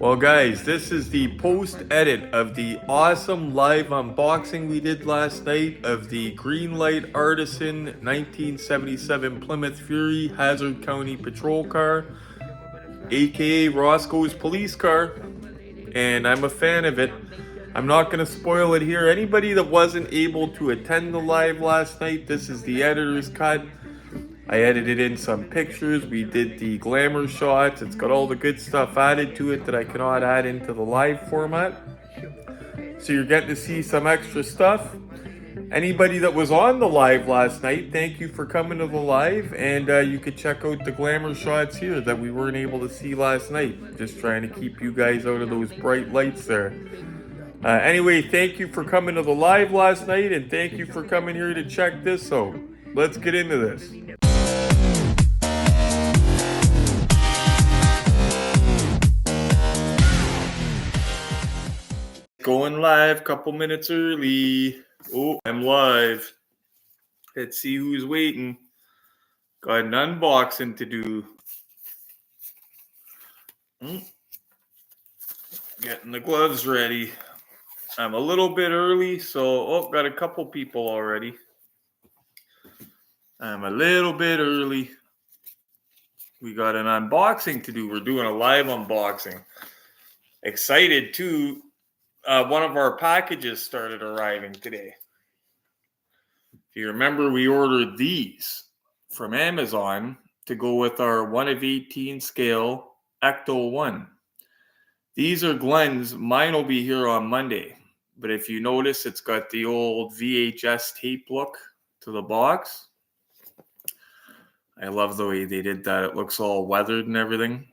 Well, guys, this is the post edit of the awesome live unboxing we did last night of the Greenlight Artisan 1977 Plymouth Fury Hazard County Patrol Car, aka Roscoe's police car, and I'm a fan of it. I'm not going to spoil it here. Anybody that wasn't able to attend the live last night, this is the editor's cut. I edited in some pictures. We did the Glamour Shots. It's got all the good stuff added to it that I cannot add into the live format. So you're getting to see some extra stuff. Anybody that was on the live last night, thank you for coming to the live. And you could check out the Glamour Shots here that we weren't able to see last night. Just trying to keep you guys out of those bright lights there. Anyway, thank you for coming to the live last night, and thank you for coming here to check this out. Let's get into this. Going live, couple minutes early. Oh, I'm live. Let's see who's waiting. Got an unboxing to do. Getting the gloves ready. I'm a little bit early, so got a couple people already. I'm a little bit early. We got an unboxing to do. We're doing a live unboxing. Excited too. One of our packages started arriving today. If you remember, we ordered these from Amazon to go with our 1/18 scale Ecto 1. These are Glenn's. Mine will be here on Monday. But if you notice, it's got the old VHS tape look to the box. I love the way they did that. It looks all weathered and everything.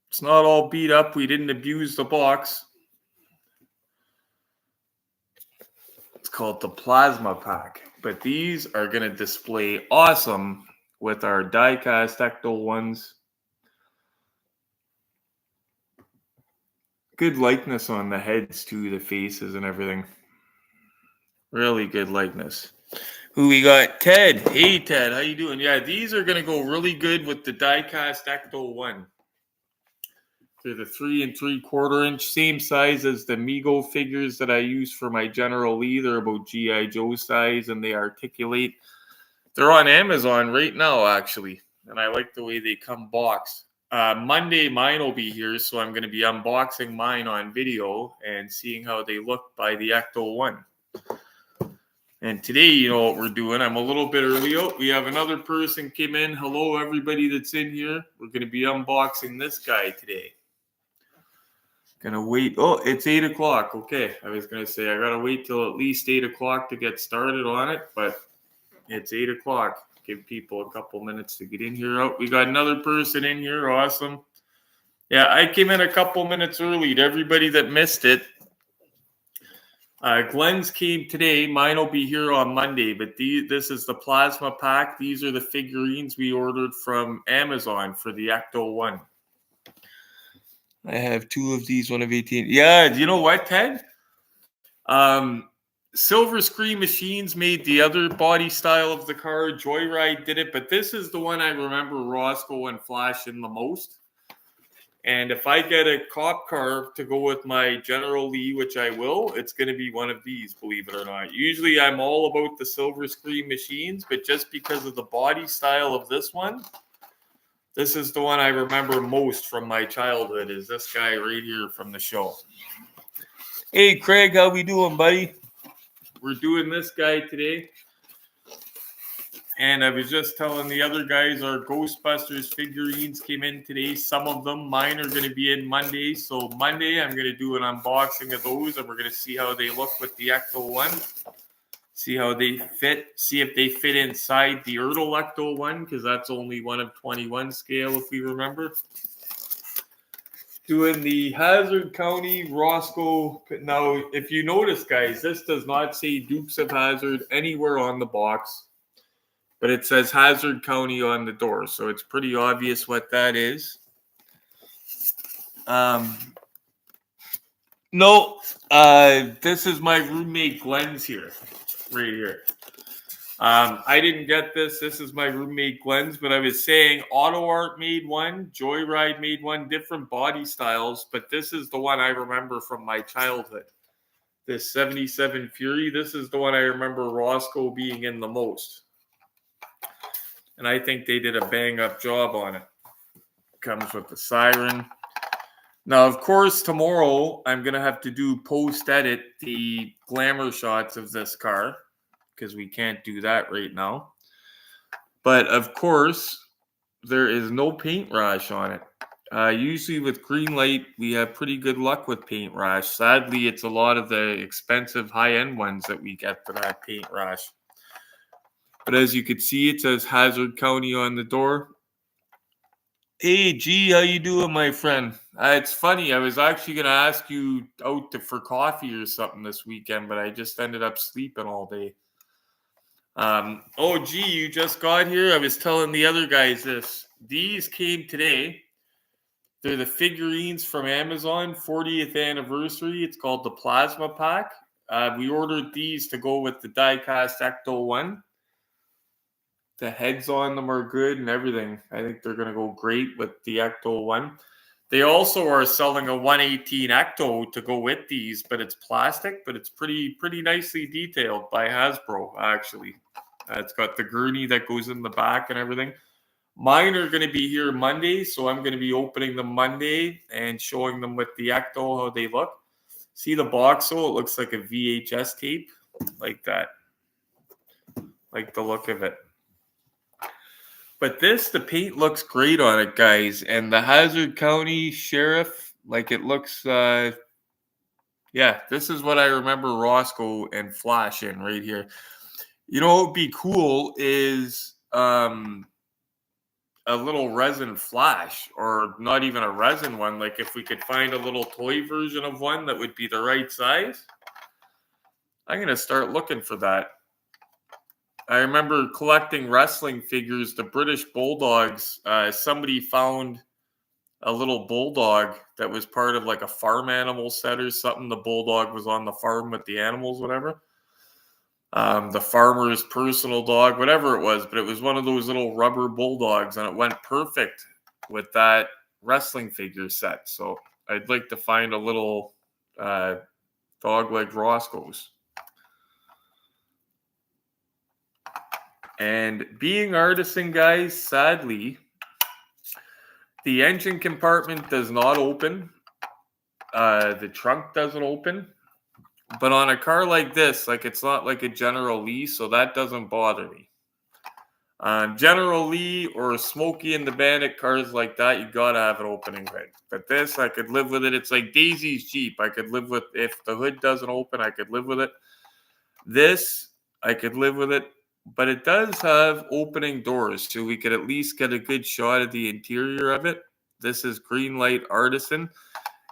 It's not all beat up. We didn't abuse the box. It's called the Plasma Pack. But these are going to display awesome with our diecast Ecto 1s. Good likeness on the heads too, the faces and everything. Really good likeness. Who we got? Ted. Hey Ted, how you doing? Yeah, these are going to go really good with the diecast Ecto 1. They're the 3 3/4 inch, same size as the Mego figures that I use for my General Lee. They're about G.I. Joe size, and they articulate. They're on Amazon right now, actually, and I like the way they come boxed. Monday, mine will be here, so I'm going to be unboxing mine on video and seeing how they look by the Ecto 1. And today, you know what we're doing. I'm a little bit early. Oh, we have another person came in. Hello, everybody that's in here. We're going to be unboxing this guy today. Gonna wait. Oh, it's 8 o'clock. Okay, I was gonna say I gotta wait till at least 8 o'clock to get started on it, but it's 8 o'clock. Give people a couple minutes to get in here. Oh, we got another person in here. Awesome. Yeah, I came in a couple minutes early. To everybody that missed it, Glenn's came today. Mine will be here on Monday, but this is the Plasma Pack. These are the figurines we ordered from Amazon for the Ecto 1. I have 2 of these, 1/18. Yeah, you know what, Ted? Silver Screen Machines made the other body style of the car. Joyride did it, but this is the one I remember Roscoe and Flash in the most. And if I get a cop car to go with my General Lee, which I will, it's going to be one of these, believe it or not. Usually I'm all about the Silver Screen Machines, but just because of the body style of this one, this is the one I remember most from my childhood, is this guy right here from the show. Hey, Craig, how we doing, buddy? We're doing this guy today. And I was just telling the other guys our Ghostbusters figurines came in today. Some of them, mine are going to be in Monday. So Monday, I'm going to do an unboxing of those, and we're going to see how they look with the Ecto 1. See how they fit. See if they fit inside the Ertl Ecto 1, because that's only 1/21 scale, if we remember. Doing the Hazard County Roscoe. Now, if you notice, guys, this does not say Dukes of Hazzard anywhere on the box, but it says Hazard County on the door, so it's pretty obvious what that is. No, this is my roommate Glenn's here, right here. I didn't get this. This is my roommate Glenn's, but I was saying Auto Art made one, Joyride made one, different body styles, but this is the one I remember from my childhood. This 77 Fury, this is the one I remember Roscoe being in the most. And I think they did a bang-up job on it. Comes with the siren. Now, of course, tomorrow I'm going to have to do post-edit the glamour shots of this car because we can't do that right now. But, of course, there is no paint rash on it. Usually with green light, we have pretty good luck with paint rash. Sadly, it's a lot of the expensive high-end ones that we get for that paint rash. But as you can see, it says Hazard County on the door. Hey, G, how you doing, my friend? It's funny. I was actually going to ask you out for coffee or something this weekend, but I just ended up sleeping all day. Oh, G, you just got here? I was telling the other guys this. These came today. They're the figurines from Amazon, 40th anniversary. It's called the Plasma Pack. We ordered these to go with the diecast Ecto 1. The heads on them are good and everything. I think they're going to go great with the Ecto 1. They also are selling a 118 Ecto to go with these, but it's plastic, but it's pretty nicely detailed by Hasbro, actually. It's got the gurney that goes in the back and everything. Mine are going to be here Monday, so I'm going to be opening them Monday and showing them with the Ecto how they look. See the box, though? It looks like a VHS tape, like that. Like the look of it. But the paint looks great on it, guys. And the Hazard County Sheriff, like it looks, yeah, this is what I remember Roscoe and Flash in right here. You know what would be cool is a little resin Flash, or not even a resin one. Like if we could find a little toy version of one that would be the right size. I'm going to start looking for that. I remember collecting wrestling figures, the British Bulldogs. Somebody found a little bulldog that was part of like a farm animal set or something. The bulldog was on the farm with the animals, whatever. The farmer's personal dog, whatever it was. But it was one of those little rubber bulldogs, and it went perfect with that wrestling figure set. So I'd like to find a little dog like Roscoe's. And being artisan, guys, sadly, the engine compartment does not open. The trunk doesn't open. But on a car like this, like it's not like a General Lee, so that doesn't bother me. General Lee or Smokey and the Bandit cars like that, you got to have an opening hood. But this, I could live with it. It's like Daisy's Jeep. I could live with, if the hood doesn't open, I could live with it. This, I could live with it. But it does have opening doors, so we could at least get a good shot of the interior of it. This is Greenlight Artisan.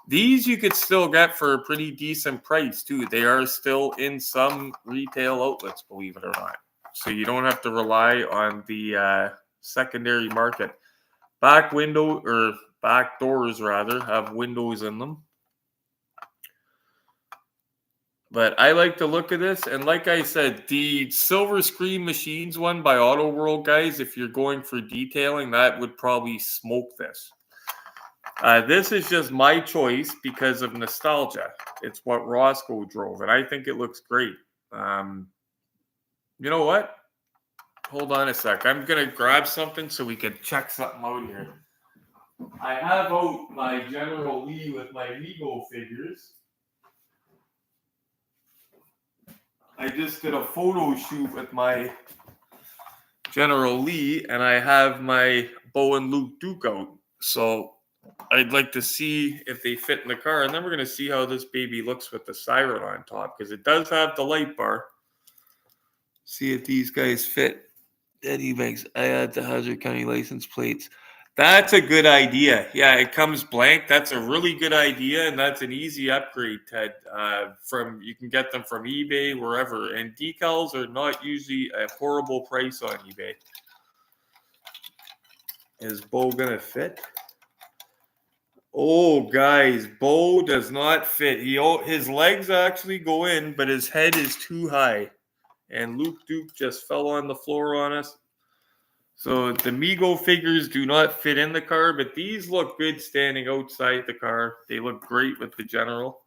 These you could still get for a pretty decent price, too. They are still in some retail outlets, believe it or not. So you don't have to rely on the secondary market. Back window, or back doors, rather, have windows in them. But I like the look of this. And like I said, the Silver Screen Machines one by Auto World, guys, if you're going for detailing, that would probably smoke this. This is just my choice because of nostalgia. It's what Roscoe drove, and I think it looks great. You know what? Hold on a sec. I'm going to grab something so we can check something out here. I have out my General Lee with my Lego figures. I just did a photo shoot with my General Lee, and I have my Bo and Luke Duke out. So I'd like to see if they fit in the car, and then we're going to see how this baby looks with the siren on top, because it does have the light bar. See if these guys fit. Eddie Banks, I had the Hazard County license plates. That's a good idea. Yeah, it comes blank. That's a really good idea, and that's an easy upgrade, Ted. You can get them from eBay, wherever. And decals are not usually a horrible price on eBay. Is Bo gonna fit? Oh, guys, Bo does not fit. His legs actually go in, but his head is too high. And Luke Duke just fell on the floor on us. So the Mego figures do not fit in the car, but these look good standing outside the car. They look great with the General.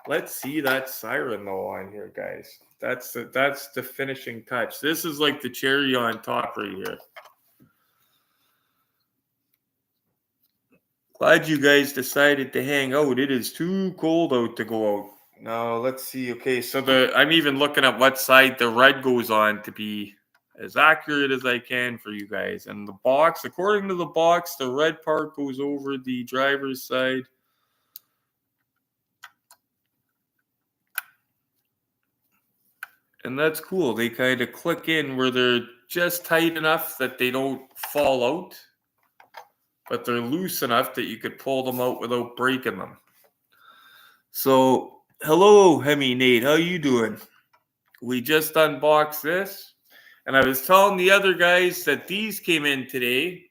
Let's see that siren though on here, guys. That's the finishing touch. This is like the cherry on top right here. Glad you guys decided to hang out. It is too cold out to go out. Now let's see. Okay, so I'm even looking at what side the red goes on to be as accurate as I can for you guys. And the box, according to the box, the red part goes over the driver's side. And that's cool. They kind of click in where they're just tight enough that they don't fall out, but they're loose enough that you could pull them out without breaking them. So, hello, Hemi Nate. How you doing? We just unboxed this. And I was telling the other guys that these came in today.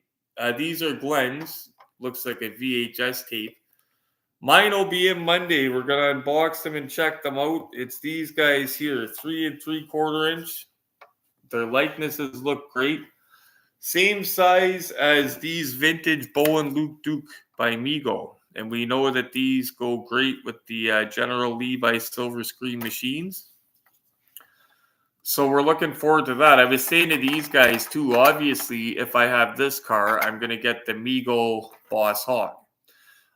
These are Glenn's. Looks like a VHS tape. Mine will be in Monday. We're going to unbox them and check them out. It's these guys here, 3 3/4 inch. Their likenesses look great. Same size as these vintage Bo and Luke Duke by Mego. And we know that these go great with the General Levi Silver Screen machines. So we're looking forward to that. I was saying to these guys too, obviously, if I have this car, I'm going to get the Mego Boss Hog.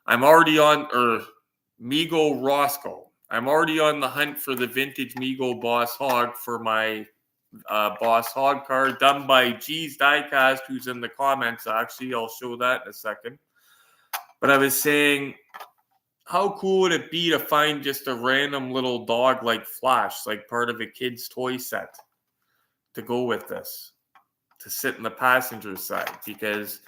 I'm already on, Mego Roscoe. I'm already on the hunt for the vintage Mego Boss Hog for my Boss Hog car, done by G's Diecast, who's in the comments, actually. I'll show that in a second. But I was saying, how cool would it be to find just a random little dog like Flash, like part of a kid's toy set, to go with this, to sit in the passenger side? Because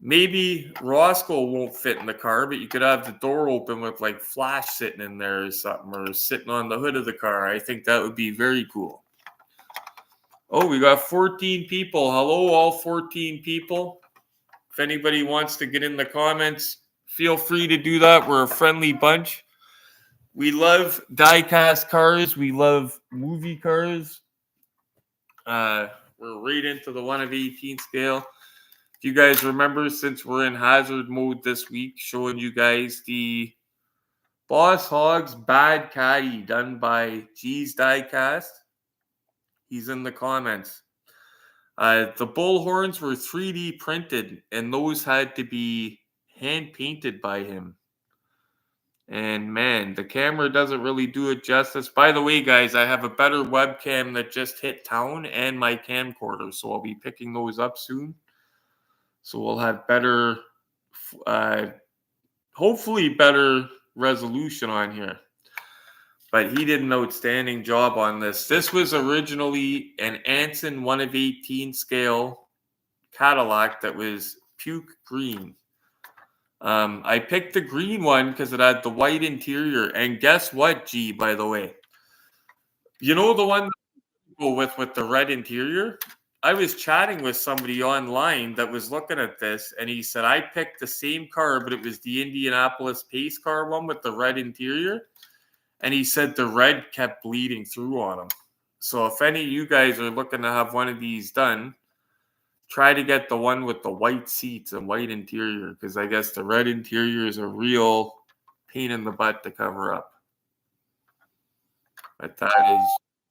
maybe Roscoe won't fit in the car, but you could have the door open with like Flash sitting in there or something, or sitting on the hood of the car. I think that would be very cool. Oh, we got 14 people. Hello, all 14 people. If anybody wants to get in the comments, feel free to do that. We're a friendly bunch. We love diecast cars. We love movie cars. We're right into the 1 of 18 scale. If you guys remember, since we're in hazard mode this week, showing you guys the Boss Hogs Bad Caddy done by G's Diecast. He's in the comments. The bull horns were 3D printed, and those had to be hand painted by him. And man, the camera doesn't really do it justice. By the way, guys, I have a better webcam that just hit town and my camcorder, so I'll be picking those up soon. So we'll have better, hopefully better resolution on here. But he did an outstanding job on this. This was originally an Anson 1 of 18 scale Cadillac that was puke green. I picked the green one because it had the white interior. And guess what, G, by the way? You know the one go with the red interior? I was chatting with somebody online that was looking at this, and he said, I picked the same car, but it was the Indianapolis Pace car one with the red interior. And he said the red kept bleeding through on him. So if any of you guys are looking to have one of these done, try to get the one with the white seats and white interior, because I guess the red interior is a real pain in the butt to cover up. But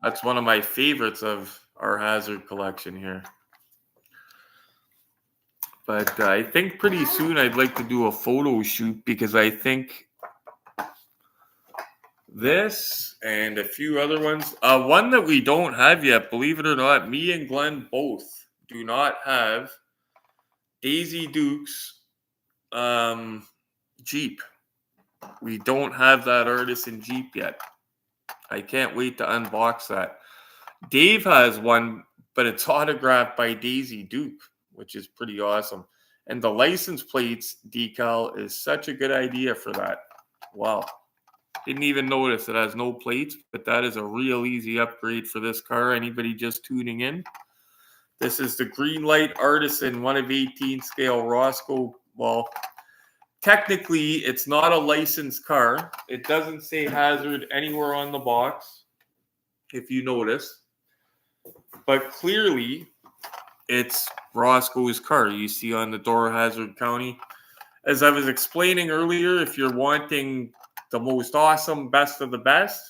that's one of my favorites of our Hazard collection here. But I think pretty soon I'd like to do a photo shoot, because I think this and a few other ones. One that we don't have yet, believe it or not, me and Glenn both do not have Daisy Duke's Jeep. We don't have that Artisan Jeep yet. I can't wait to unbox that. Dave has one, but it's autographed by Daisy Duke, which is pretty awesome. And the license plates decal is such a good idea for that. Wow. Didn't even notice it has no plates, but that is a real easy upgrade for this car. Anybody just tuning in? This is the Greenlight Artisan 1 of 18 scale Roscoe. Well, technically, it's not a licensed car. It doesn't say Hazard anywhere on the box. if you notice. But clearly, it's Roscoe's car. You see on the door, Hazard County. As I was explaining earlier, if you're wanting the most awesome, best of the best,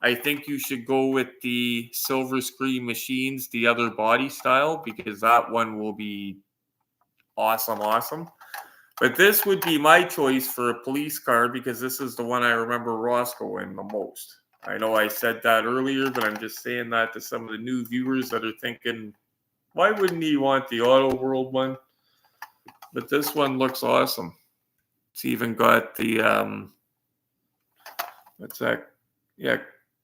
I think you should go with the Silver Screen Machines, the other body style, because that one will be awesome. But this would be my choice for a police car because this is the one I remember Roscoe in the most. I know I said that earlier, but I'm just saying that to some of the new viewers that are thinking, why wouldn't he want the Auto World one? But this one looks awesome. It's even got the, what's that? Yeah,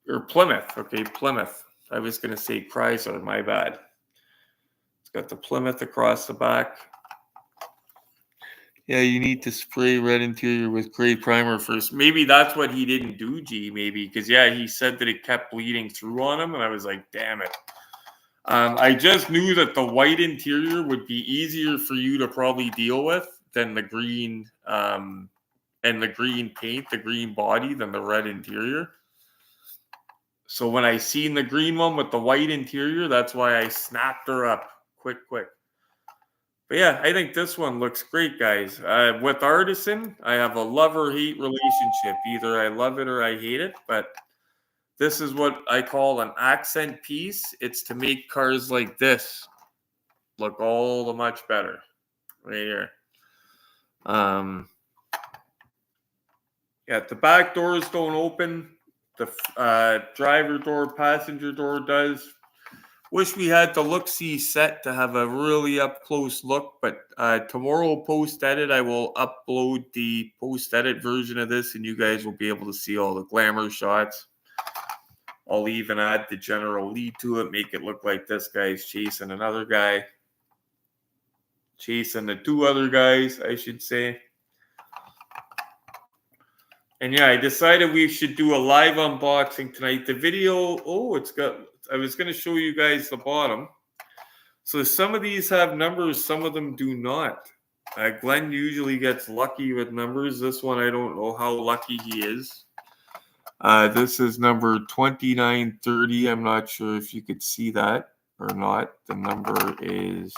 or Plymouth. Okay, Plymouth. I was going to say Chrysler, my bad. It's got the Plymouth across the back. Yeah, you need to spray red interior with gray primer first. Maybe that's what he didn't do, G, maybe. Because, yeah, he said that it kept bleeding through on him, and I was like, damn it. I just knew that the white interior would be easier for you to probably deal with than the green and the green paint, the green body, than the red interior. So when I seen the green one with the white interior, that's why I snapped her up quick. But yeah, I think this one looks great, guys. With Artisan, I have a love-or-hate relationship. Either I love it or I hate it, but this is what I call an accent piece. It's to make cars like this look all the much better. Right here. Yeah, the back doors don't open. The driver door, passenger door does. Wish we had the look-see set to have a really up-close look, but tomorrow post-edit, I will upload the post-edit version of this, and you guys will be able to see all the glamour shots. I'll even add the general lead to it, make it look like this guy's chasing another guy. Chasing the two other guys, I should say. And yeah, I decided we should do a live unboxing tonight. The video, I was going to show you guys the bottom. So some of these have numbers, some of them do not. Glenn usually gets lucky with numbers. This one, I don't know how lucky he is. This is number 2930. I'm not sure if you could see that or not. The number is,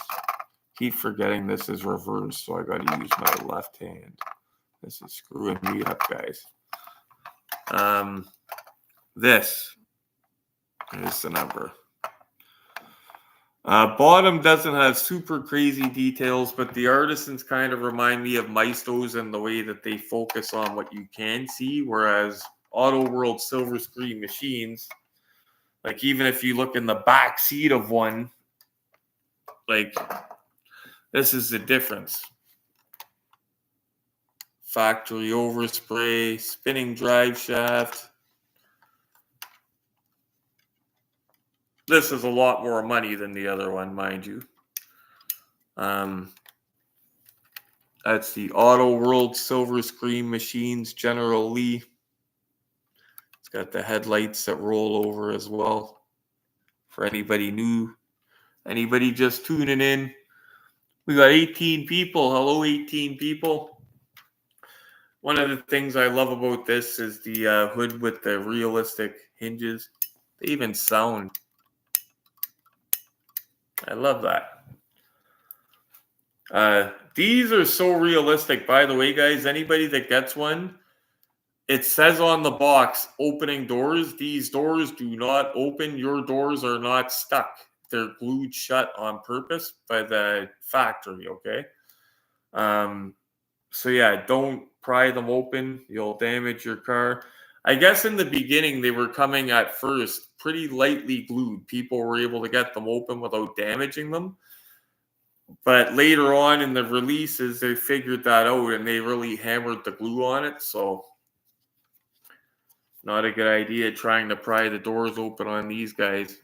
keep forgetting this is reversed, so I got to use my left hand. This is screwing me up, guys. This is the number. Bottom doesn't have super crazy details, but the Artisans kind of remind me of Maestos in the way that they focus on what you can see, whereas Auto World Silver Screen Machines, like even if you look in the back seat of one, like this is the difference. Factory overspray, spinning drive shaft. This is a lot more money than the other one, mind you. That's the Auto World Silver Screen Machines General Lee. It's got the headlights that roll over as well. For anybody new, anybody just tuning in, we got 18 people. Hello, 18 people. One of the things I love about this is the hood with the realistic hinges. They even sound. I love that. These are so realistic, by the way, guys. Anybody that gets one, it says on the box, opening doors. These doors do not open. Your doors are not stuck. They're glued shut on purpose by the factory, okay? So yeah, don't pry them open. You'll damage your car. I guess in the beginning, they were coming at first pretty lightly glued. People were able to get them open without damaging them. But later on in the releases, they figured that out and they really hammered the glue on it. So not a good idea trying to pry the doors open on these guys.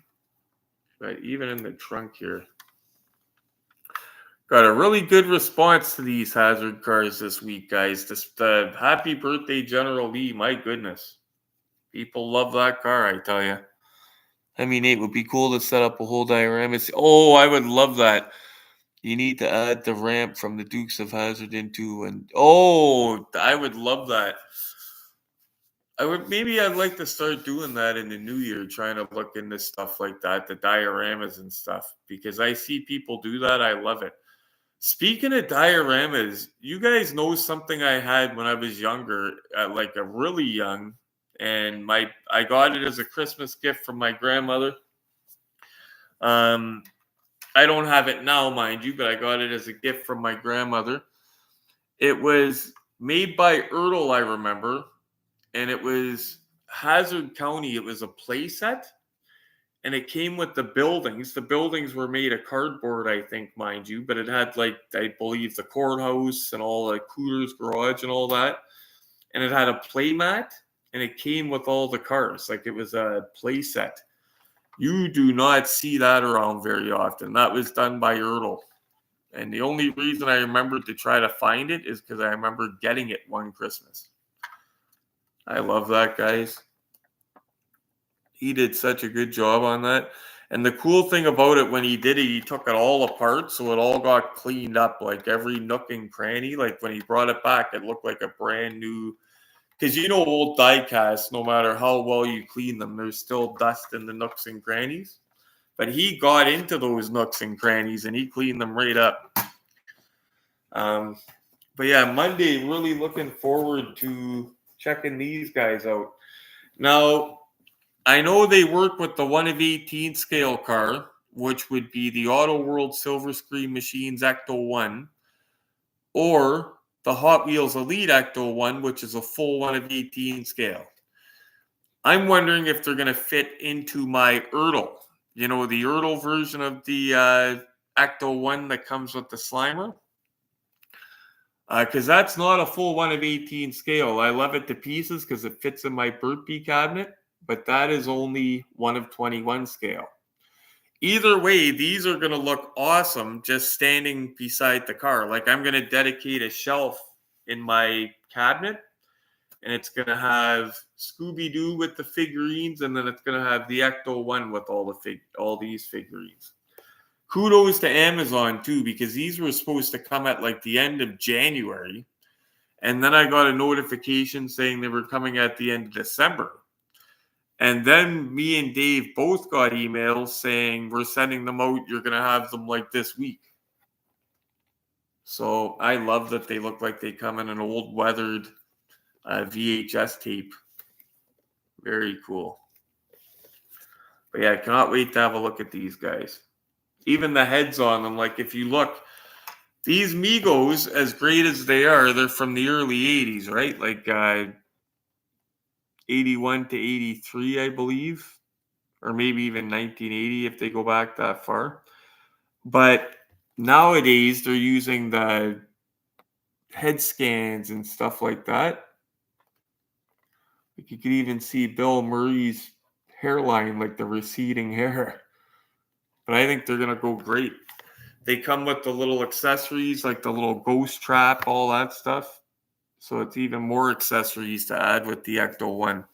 But even in the trunk here. Got a really good response to these Hazard cars this week, guys. Happy birthday, General Lee. My goodness. People love that car, I tell you. I mean, it would be cool to set up a whole diorama. Oh, I would love that. You need to add the ramp from the Dukes of Hazzard into, and oh, I would love that. I'd like to start doing that in the new year, trying to look into stuff like that, the dioramas and stuff, because I see people do that. I love it. Speaking of dioramas, you guys know something I had when I was younger, like a really young, and I got it as a Christmas gift from my grandmother. I don't have it now, mind you, but I got it as a gift from my grandmother. It was made by Ertl, I remember, and it was Hazard County. It was a play set, and it came with the buildings. The buildings were made of cardboard, I think, mind you, but it had, like, I believe, the courthouse and all the Cooter's garage and all that. And it had a play mat, and it came with all the cars. Like, it was a play set. You do not see that around very often. That was done by Ertl. And the only reason I remembered to try to find it is because I remember getting it one Christmas. I love that, guys. He did such a good job on that. And the cool thing about it, when he did it, he took it all apart, so it all got cleaned up, like every nook and cranny. Like when he brought it back, it looked like a brand new. Because old diecasts, no matter how well you clean them, there's still dust in the nooks and crannies. But he got into those nooks and crannies and he cleaned them right up. But yeah, Monday, really looking forward to checking these guys out. Now, I know they work with the 1 of 18 scale car, which would be the Auto World Silver Screen Machines Ecto 1, or the Hot Wheels Elite Ecto 1, which is a full 1 of 18 scale. I'm wondering if they're going to fit into my Ertl. The Ertl version of the Ecto 1 that comes with the Slimer. Because that's not a full 1 of 18 scale. I love it to pieces because it fits in my Burpee cabinet, but that is only 1 of 21 scale. Either way, these are going to look awesome just standing beside the car. Like, I'm going to dedicate a shelf in my cabinet, and it's going to have Scooby-Doo with the figurines, and then it's going to have the Ecto 1 with all these figurines. Kudos to Amazon, too, because these were supposed to come at, like, the end of January, and then I got a notification saying they were coming at the end of December. And then me and Dave both got emails saying we're sending them out. You're going to have them like this week. So I love that they look like they come in an old weathered VHS tape. Very cool. But yeah, I cannot wait to have a look at these guys. Even the heads on them. Like, if you look, these Migos, as great as they are, they're from the early 80s, right? Like 81 to 83, I believe. Or maybe even 1980 if they go back that far. But nowadays, they're using the head scans and stuff like that. Like, you could even see Bill Murray's hairline, like the receding hair. But I think they're going to go great. They come with the little accessories, like the little ghost trap, all that stuff. So it's even more accessories to add with the Ecto 1.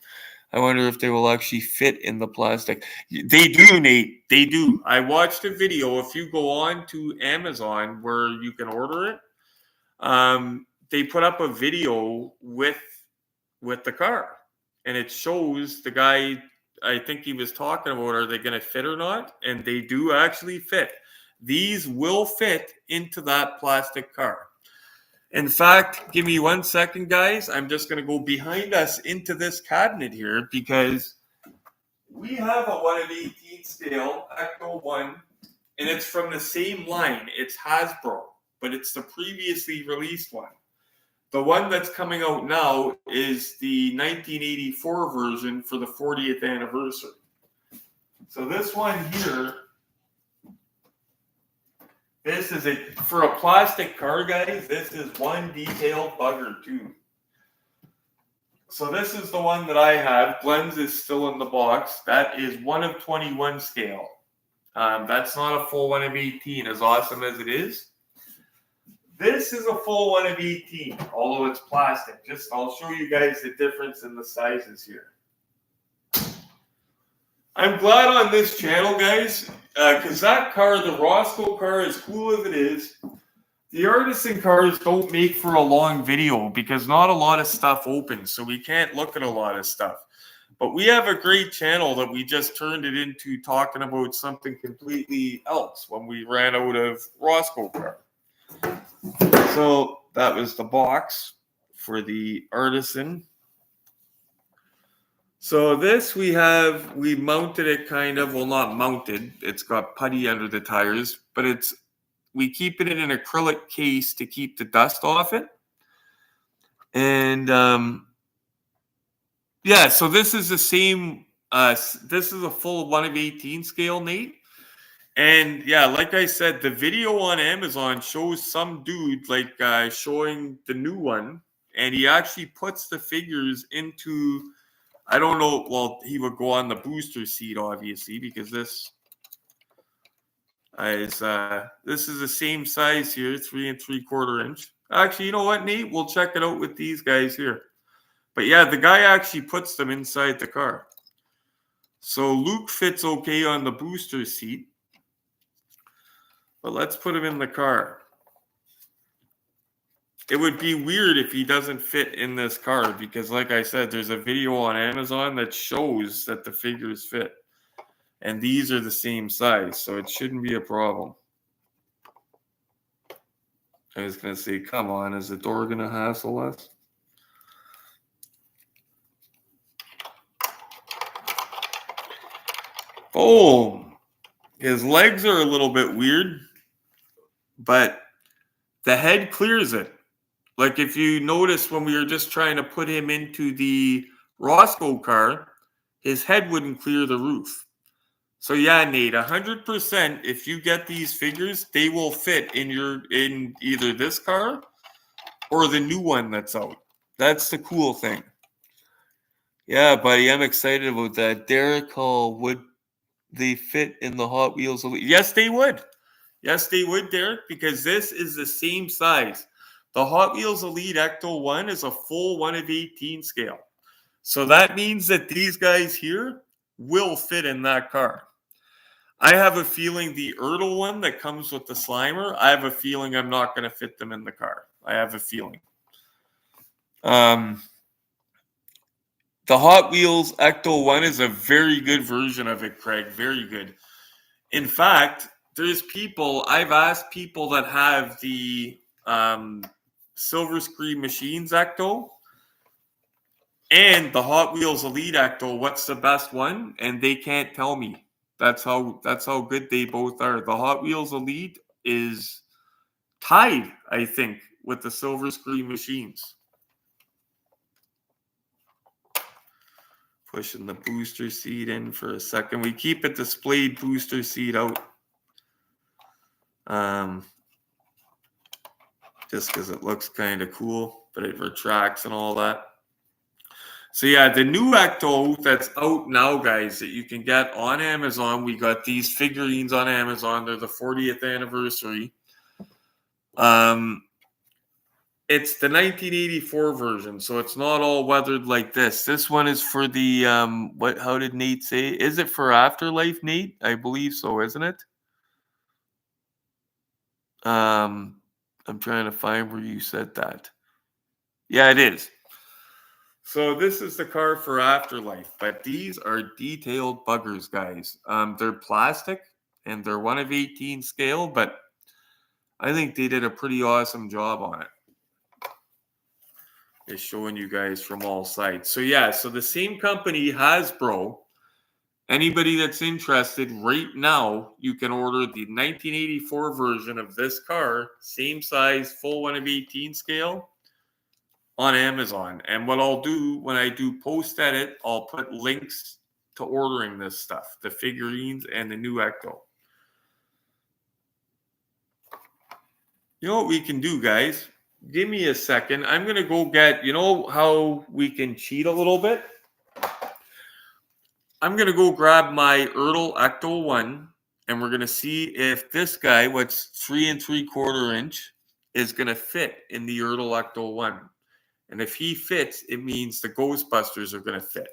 I wonder if they will actually fit in the plastic. They do, Nate. They do. I watched a video. If you go on to Amazon where you can order it, they put up a video with the car. And it shows the guy, I think he was talking about, are they going to fit or not? And they do actually fit. These will fit into that plastic car. In fact, give me 1 second, guys. I'm just going to go behind us into this cabinet here because we have a 1 of 18 scale Ecto 1, and it's from the same line. It's Hasbro, but it's the previously released one. The one that's coming out now is the 1984 version for the 40th anniversary. So this one here, this is for a plastic car, guys, this is one detailed bugger too. So this is the one that I have. Glenn's is still in the box. That is 1 of 21 scale. That's not a full 1 of 18, as awesome as it is. This is a full 1 of 18, although it's plastic. I'll show you guys the difference in the sizes here. I'm glad on this channel, guys, because that car, the Roscoe car, as cool as it is, The artisan cars don't make for a long video because not a lot of stuff opens, so we can't look at a lot of stuff. But we have a great channel that we just turned it into talking about something completely else when we ran out of Roscoe car. So that was the box for the artisan. So this we mounted it kind of, well, not mounted. It's got putty under the tires, but we keep it in an acrylic case to keep the dust off it. And yeah, so this is the same. This is a full 1/18 scale, Nate. And yeah, like I said, the video on Amazon shows some dude like showing the new one, and he actually puts the figures into, I don't know, well, he would go on the booster seat, obviously, because this is the same size here, 3 3/4 inch. Actually, you know what, Nate? We'll check it out with these guys here. But yeah, the guy actually puts them inside the car. So Luke fits okay on the booster seat. But let's put him in the car. It would be weird if he doesn't fit in this car because, like I said, there's a video on Amazon that shows that the figures fit. And these are the same size, so it shouldn't be a problem. I was going to say, come on, is the door going to hassle us? Oh, his legs are a little bit weird, but the head clears it. Like if you notice when we were just trying to put him into the Roscoe car, his head wouldn't clear the roof. So yeah, Nate, 100%, if you get these figures, they will fit in either this car or the new one that's out. That's the cool thing. Yeah, buddy, I'm excited about that. Derek Hall, would they fit in the Hot Wheels Elite? Yes, they would. Yes, they would, Derek, because this is the same size. The Hot Wheels Elite Ecto 1 is a full 1/18 scale. So that means that these guys here will fit in that car. I have a feeling the Ertl one that comes with the Slimer, I have a feeling I'm not going to fit them in the car. I have a feeling. The Hot Wheels Ecto 1 is a very good version of it, Craig. Very good. In fact, I've asked people that have the Silver Screen Machines Ecto and the Hot Wheels Elite Ecto, what's the best one? And they can't tell me. That's how good they both are. The Hot Wheels Elite is tied, I think, with the Silver Screen Machines. Pushing the booster seat in for a second. We keep a displayed booster seat out. Just because it looks kind of cool, but it retracts and all that. So yeah, the new Ecto that's out now, guys, that you can get on Amazon. We got these figurines on Amazon. They're the 40th anniversary. It's the 1984 version, so it's not all weathered like this. This one is for the how did Nate say? Is it for Afterlife, Nate? I believe so, isn't it? I'm trying to find where you said that. Yeah, it is. So this is the car for Afterlife, but these are detailed buggers, guys. They're plastic and they're 1/18 scale, but I think they did a pretty awesome job on it. Just showing you guys from all sides. So yeah, so the same company, Hasbro. Anybody that's interested right now, you can order the 1984 version of this car, same size, full 1/18 scale, on Amazon. And what I'll do when I do post edit, I'll put links to ordering this stuff, the figurines and the new Ecto. You know what we can do, guys? Give me a second. I'm going to go get, you know how we can cheat a little bit? I'm going to go grab my Ertl Ecto 1, and we're going to see if this guy, what's 3 3/4 inch, is going to fit in the Ertl Ecto 1. And if he fits, it means the Ghostbusters are going to fit.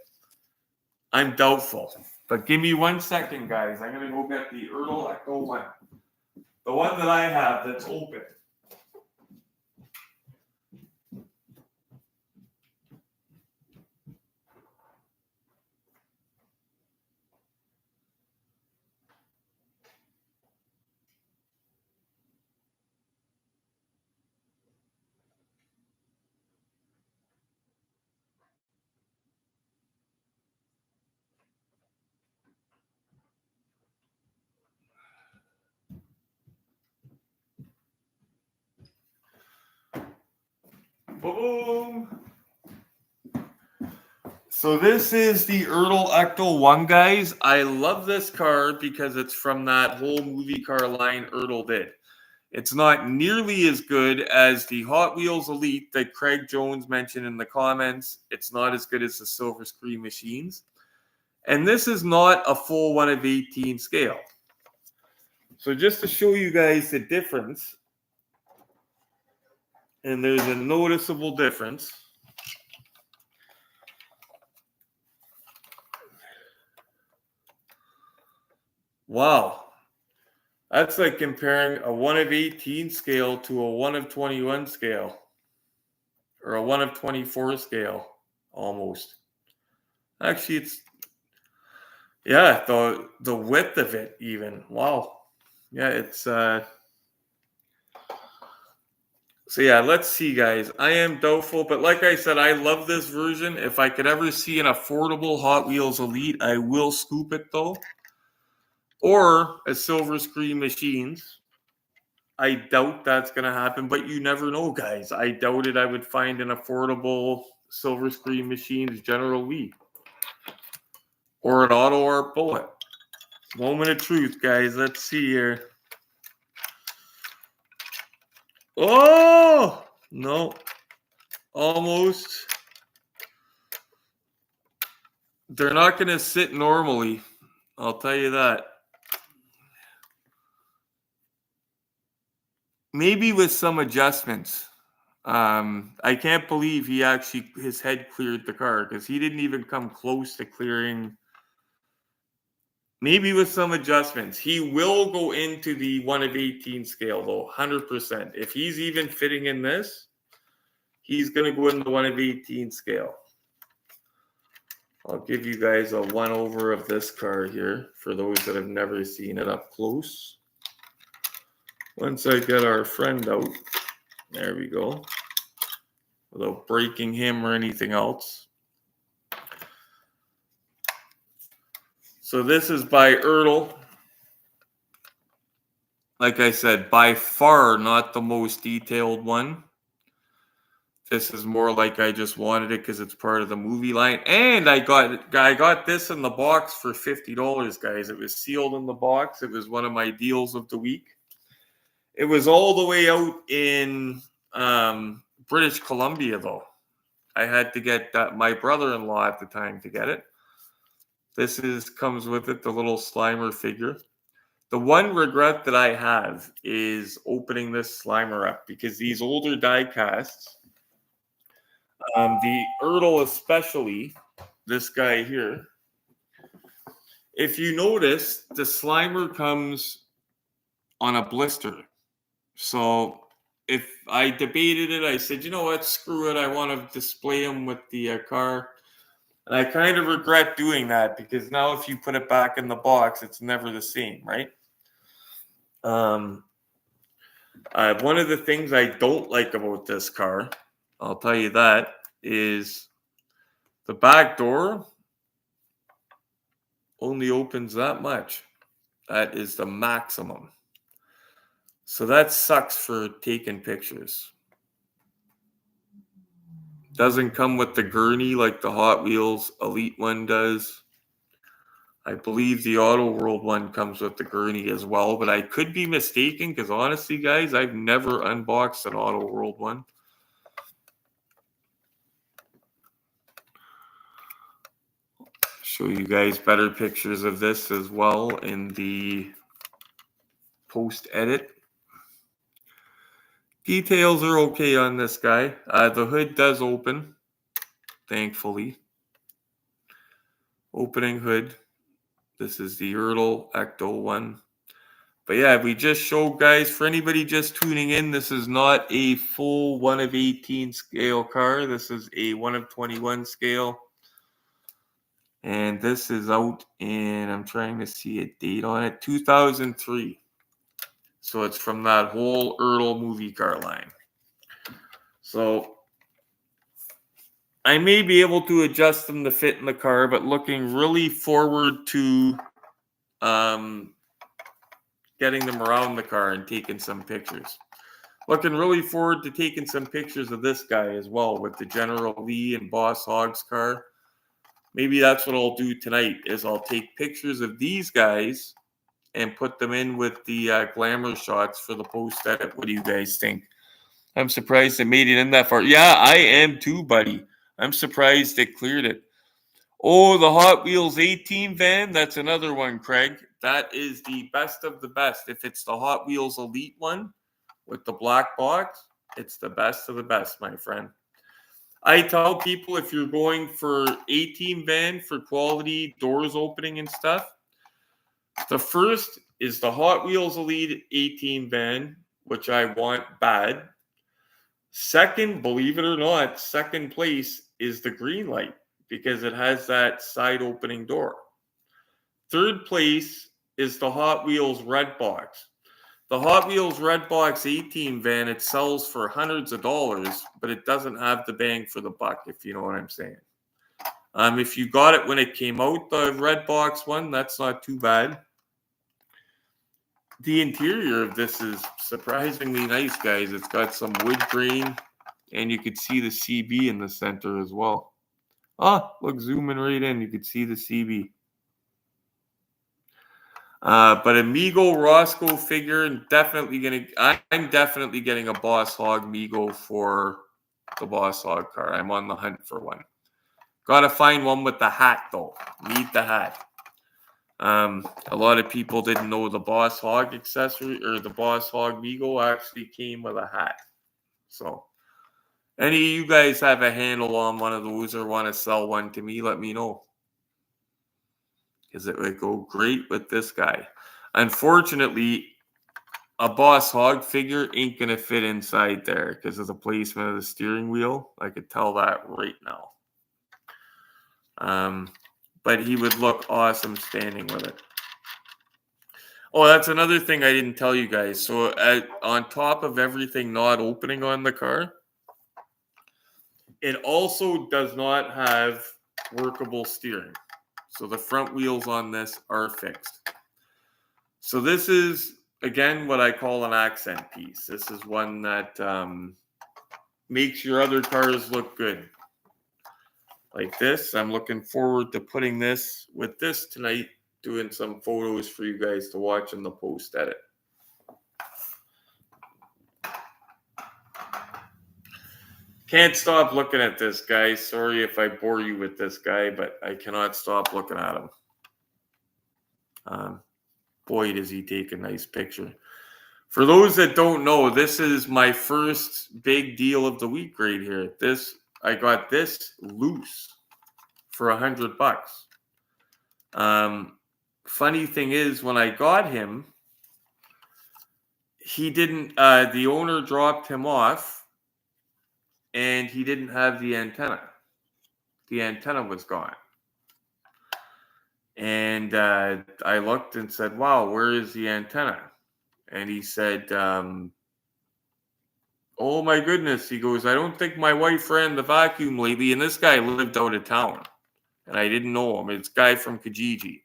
I'm doubtful. But give me 1 second, guys. I'm going to go get the Ertl Ecto 1. The one that I have that's open. Boom. So this is the Ecto 1, guys. I love this car because it's from that whole movie car line Ertl did. It's not nearly as good as the Hot Wheels Elite that Craig Jones mentioned in the comments. It's not as good as the Silver Screen machines. And this is not a full 1 of 18 scale. So just to show you guys the difference, and there's a noticeable difference. Wow. That's like comparing a 1 of 18 scale to a 1 of 21 scale. Or a 1 of 24 scale, almost. Actually, it's, yeah, the width of it even. Wow. Yeah, it's, so yeah, let's see, guys. I am doubtful, but like I said, I love this version. If I could ever see an affordable Hot Wheels Elite, I will scoop it, though. Or a Silver Screen Machines. I doubt that's going to happen, but you never know, guys. I doubted I would find an affordable Silver Screen Machines General Lee. Or an Auto Art Bullitt. Moment of truth, guys. Let's see here. Oh! No. Almost. They're not going to sit normally. I'll tell you that. Maybe with some adjustments. I can't believe his head cleared the car because he didn't even come close to clearing. Maybe with some adjustments. He will go into the 1 of 18 scale, though, 100%. If he's even fitting in this, he's going to go in the 1 of 18 scale. I'll give you guys a one over of this car here for those that have never seen it up close. Once I get our friend out, there we go, without breaking him or anything else. So this is by Ertl. Like I said, by far not the most detailed one. This is more like I just wanted it because it's part of the movie line. And I got this in the box for $50, guys. It was sealed in the box. It was one of my deals of the week. It was all the way out in British Columbia, though. I had to get my brother-in-law at the time to get it. This comes with it, the little Slimer figure. The one regret that I have is opening this Slimer up because these older die casts, the Ertl especially, this guy here, if you notice, the Slimer comes on a blister. So if I debated it, I said, you know what, screw it. I want to display them with the car. And I kind of regret doing that because now if you put it back in the box, it's never the same, right? One of the things I don't like about this car, I'll tell you that, is the back door only opens that much. That is the maximum. So that sucks for taking pictures. Doesn't come with the gurney like the Hot Wheels Elite one does. I believe the Auto World one comes with the gurney as well, but I could be mistaken because honestly, guys, I've never unboxed an Auto World one. Show you guys better pictures of this as well in the post-edit. Details are okay on this guy. The hood does open, thankfully. Opening hood. This is the Ertl Ecto one. But yeah, we just showed, guys, for anybody just tuning in, this is not a full 1 of 18 scale car. This is a 1 of 21 scale. And this is out in, I'm trying to see a date on it, 2003. So it's from that whole Ertl movie car line. So I may be able to adjust them to fit in the car, but looking really forward to getting them around the car and taking some pictures. Looking really forward to taking some pictures of this guy as well with the General Lee and Boss Hogg's car. Maybe that's what I'll do tonight is I'll take pictures of these guys and put them in with the Glamour Shots for the post edit. What do you guys think? I'm surprised it made it in that far. Yeah, I am too, buddy. I'm surprised it cleared it. Oh, the Hot Wheels 18 van. That's another one, Craig. That is the best of the best. If it's the Hot Wheels Elite one with the black box, it's the best of the best, my friend. I tell people if you're going for 18 van for quality doors opening and stuff, the first is the Hot Wheels Elite 18 van, which I want bad. Second, believe it or not, second place is the green light because it has that side opening door. Third place is the Hot Wheels Red Box. The Hot Wheels Red Box 18 van, it sells for hundreds of dollars, but it doesn't have the bang for the buck, if you know what I'm saying. If you got it when it came out, the Red Box one, that's not too bad. The interior of this is surprisingly nice, guys. It's got some wood grain, and you could see the CB in the center as well. Ah, look, zooming right in, you could see the CB. But Amigo Roscoe figure, I'm definitely getting a Boss Hog Migo for the Boss Hog car. I'm on the hunt for one. Gotta find one with the hat though. Need the hat. A lot of people didn't know the Boss Hog accessory or the Boss Hog Migo actually came with a hat. So, any of you guys have a handle on one of those or want to sell one to me, let me know. Because it would go great with this guy. Unfortunately, a Boss Hog figure ain't going to fit inside there because of the placement of the steering wheel. I could tell that right now. But he would look awesome standing with it. Oh, that's another thing I didn't tell you guys. So on top of everything not opening on the car, it also does not have workable steering. So the front wheels on this are fixed. So this is, again, what I call an accent piece. This is one that makes your other cars look good. Like this. I'm looking forward to putting this with this tonight, doing some photos for you guys to watch in the post edit. Can't stop looking at this, guys. Sorry if I bore you with this guy, but I cannot stop looking at him. Boy, does he take a nice picture. For those that don't know, this is my first big deal of the week right here. I got this loose for $100. Funny thing is, when I got him, he didn't. The owner dropped him off, and he didn't have the antenna. The antenna was gone. And I looked and said, "Wow, where is the antenna?" And he said, "Oh my goodness." He goes, "I don't think my wife ran the vacuum lately." And this guy lived out of town, and I didn't know him. It's a guy from Kijiji.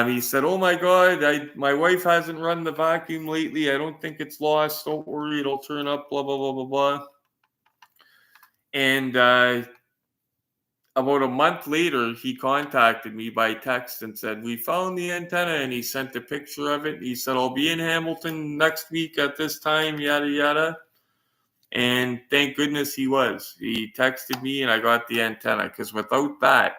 He said, "Oh my God, my wife hasn't run the vacuum lately. I don't think it's lost. Don't worry, it'll turn up, blah, blah, blah, blah, blah." And about a month later, he contacted me by text and said, "We found the antenna," and he sent a picture of it. He said, "I'll be in Hamilton next week at this time, yada, yada." And thank goodness he was. He texted me and I got the antenna because without that,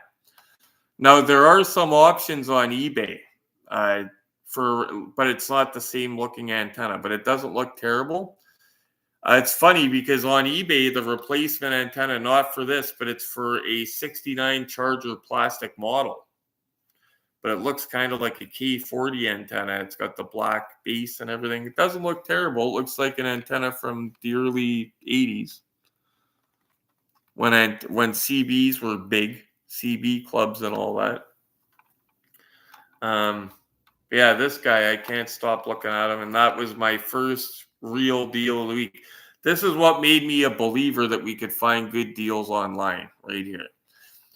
now there are some options on eBay but it's not the same looking antenna, but it doesn't look terrible. It's funny because on eBay, the replacement antenna, not for this, but it's for a 69 Charger plastic model. But it looks kind of like a K40 antenna. It's got the black base and everything. It doesn't look terrible. It looks like an antenna from the early 80s when CBs were big, CB clubs and all that. Yeah, this guy, I can't stop looking at him. And that was my first real deal of the week. This is what made me a believer that we could find good deals online right here.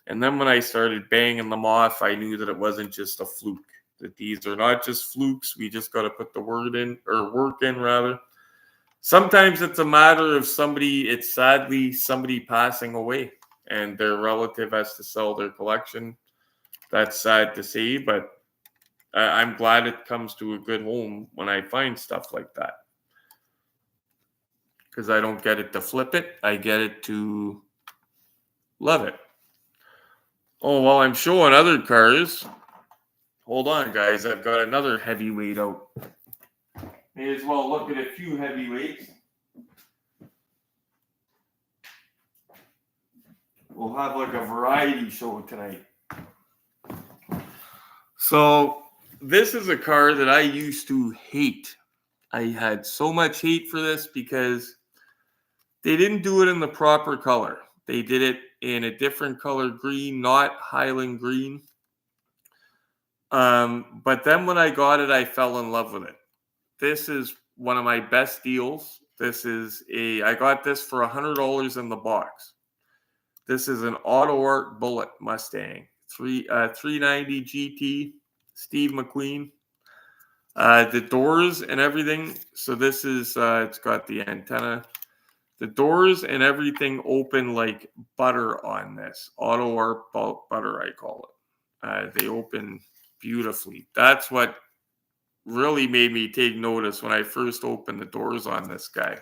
And then when I started banging them off, I knew that it wasn't just a fluke, that these are not just flukes. We just got to put the work in rather. Sometimes it's a matter of it's sadly somebody passing away and their relative has to sell their collection. That's sad to see, but I'm glad it comes to a good home when I find stuff like that. Because I don't get it to flip it, I get it to love it. Oh, while I'm showing other cars, hold on, guys. I've got another heavyweight out. May as well look at a few heavyweights. We'll have like a variety show tonight. So this is a car that I used to hate. I had so much hate for this because they didn't do it in the proper color. They did it in a different color green, not Highland green. But then when I got it, I fell in love with it. This is one of my best deals. I got this for $100 in the box. This is an Auto Art Bullitt Mustang, 390 GT, Steve McQueen. The doors and everything. So this is, it's got the antenna. The doors and everything open like butter on this. Auto Art butter, I call it. They open beautifully. That's what really made me take notice when I first opened the doors on this guy.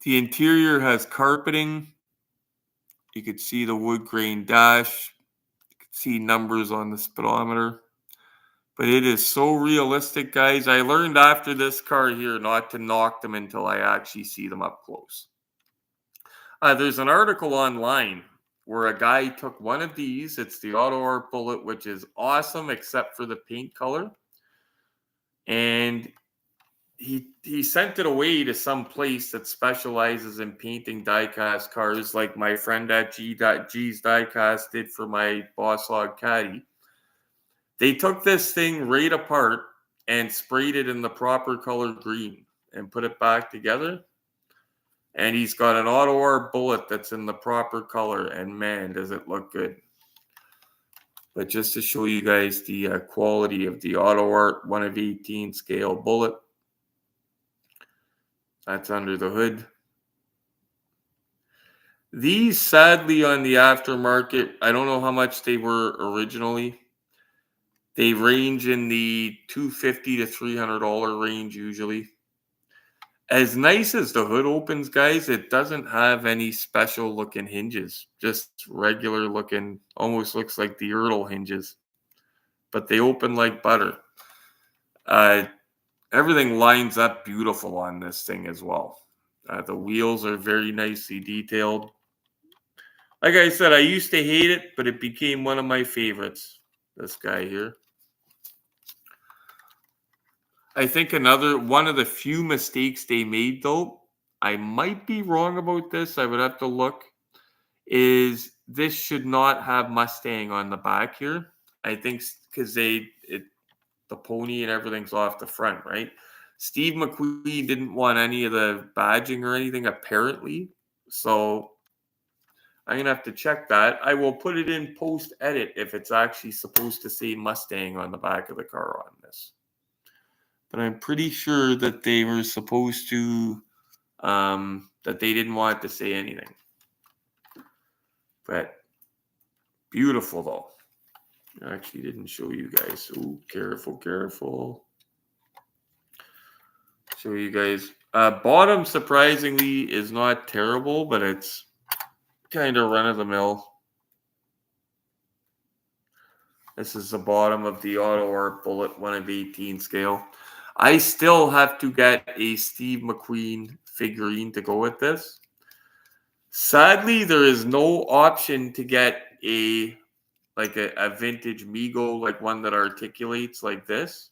The interior has carpeting. You could see the wood grain dash. You could see numbers on the speedometer. But it is so realistic, guys. I learned after this car here not to knock them until I actually see them up close. There's an article online where a guy took one of these. It's the Auto Art Bullitt, which is awesome except for the paint color. And he sent it away to some place that specializes in painting diecast cars, like my friend at G's Diecast did for my Boss Hog Caddy. They took this thing right apart and sprayed it in the proper color green and put it back together. And he's got an Auto Art Bullitt that's in the proper color, and man, does it look good. But just to show you guys the quality of the Auto Art 1/18 scale Bullitt. That's under the hood. These, sadly, on the aftermarket, I don't know how much they were originally. They range in the $250 to $300 range usually. As nice as the hood opens, guys, it doesn't have any special looking hinges. Just regular looking, almost looks like the Ertl hinges. But they open like butter. Everything lines up beautiful on this thing as well. The wheels are very nicely detailed. Like I said, I used to hate it, but it became one of my favorites. This guy here. I think one of the few mistakes they made, though, I might be wrong about this, I would have to look, is this should not have Mustang on the back here. I think because the pony and everything's off the front, right? Steve McQueen didn't want any of the badging or anything, apparently. So I'm going to have to check that. I will put it in post-edit if it's actually supposed to say Mustang on the back of the car on this. But I'm pretty sure that they were supposed to, that they didn't want to say anything. But beautiful, though. I actually didn't show you guys. Oh, careful. Show you guys. Bottom, surprisingly, is not terrible, but it's kind of run-of-the-mill. This is the bottom of the Auto Art Bullitt 1/18 scale. I still have to get a Steve McQueen figurine to go with this. Sadly, there is no option to get a vintage Mego, like one that articulates like this.